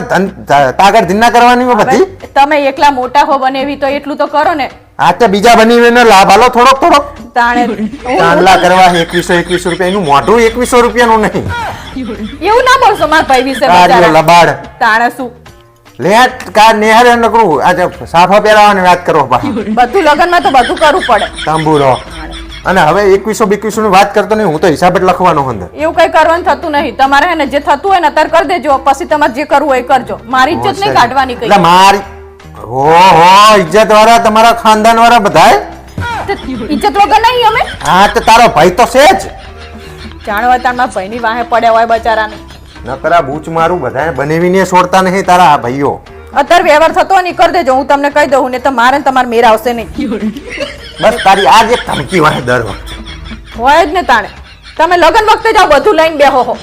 તાગડ ધીના કરવાની હોય બધી. હવે તમે એકલા મોટા હો બનેવી તો એટલું તો કરો ને આ તે બીજા બનેવીને લાભ આલો થોડોક. તાણે ચાંદલા કરવા 2100 રૂપિયા એનું મોઢું 2100 રૂપિયાનું નહીં. એવું ના બોલશો મારા ભાઈ વિશે કાર્યો બચારા લબાડ તાણે શું લેટ કા નેહરે નકરું આજે સાફા પહેરાવાની વાત કરો પાછા. બધું લગ્નમાં તો બધું કરવું પડે તંબુરો અને હવે 2100 ની વાત કરતો નહીં. હું તો હિસાબ જ લખવાનો અંદર. એવું કઈ કરવાનું થતું નહીં તમારે હે ને જે થતું હોય ને અત્યારે કરી દેજો પછી તમારે જે કરવું હોય એ કરજો મારી ઇજ્જત નહીં કાઢવાની કઈ એટલે મારી ઓહો ઇજ્જત વાળા તમારા ખાનદાન વાળા બધાય. ઇજ્જત વગર નહીં અમે હા તો તારો ભાઈ તો છે જ. જાણવા તારમાં ભાઈની વાહે પડ્યા હોય બચારાને નકરા બૂચ મારું બધાને બનેવીને છોડતા નહીં તારા આ ભાઈઓ. અત્યારે વ્યવહાર થતો હોય ને ઈ કરી દેજો હું તમને કહી દઉં ને તો મારે ને તમારે મેર આવશે નહીં બસ તારી આ જ એક ધમકી વાળે દર વખતે હોય જ ને તાણે તમે લગ્ન વખતે જ આ બધું લઈને બેહો હો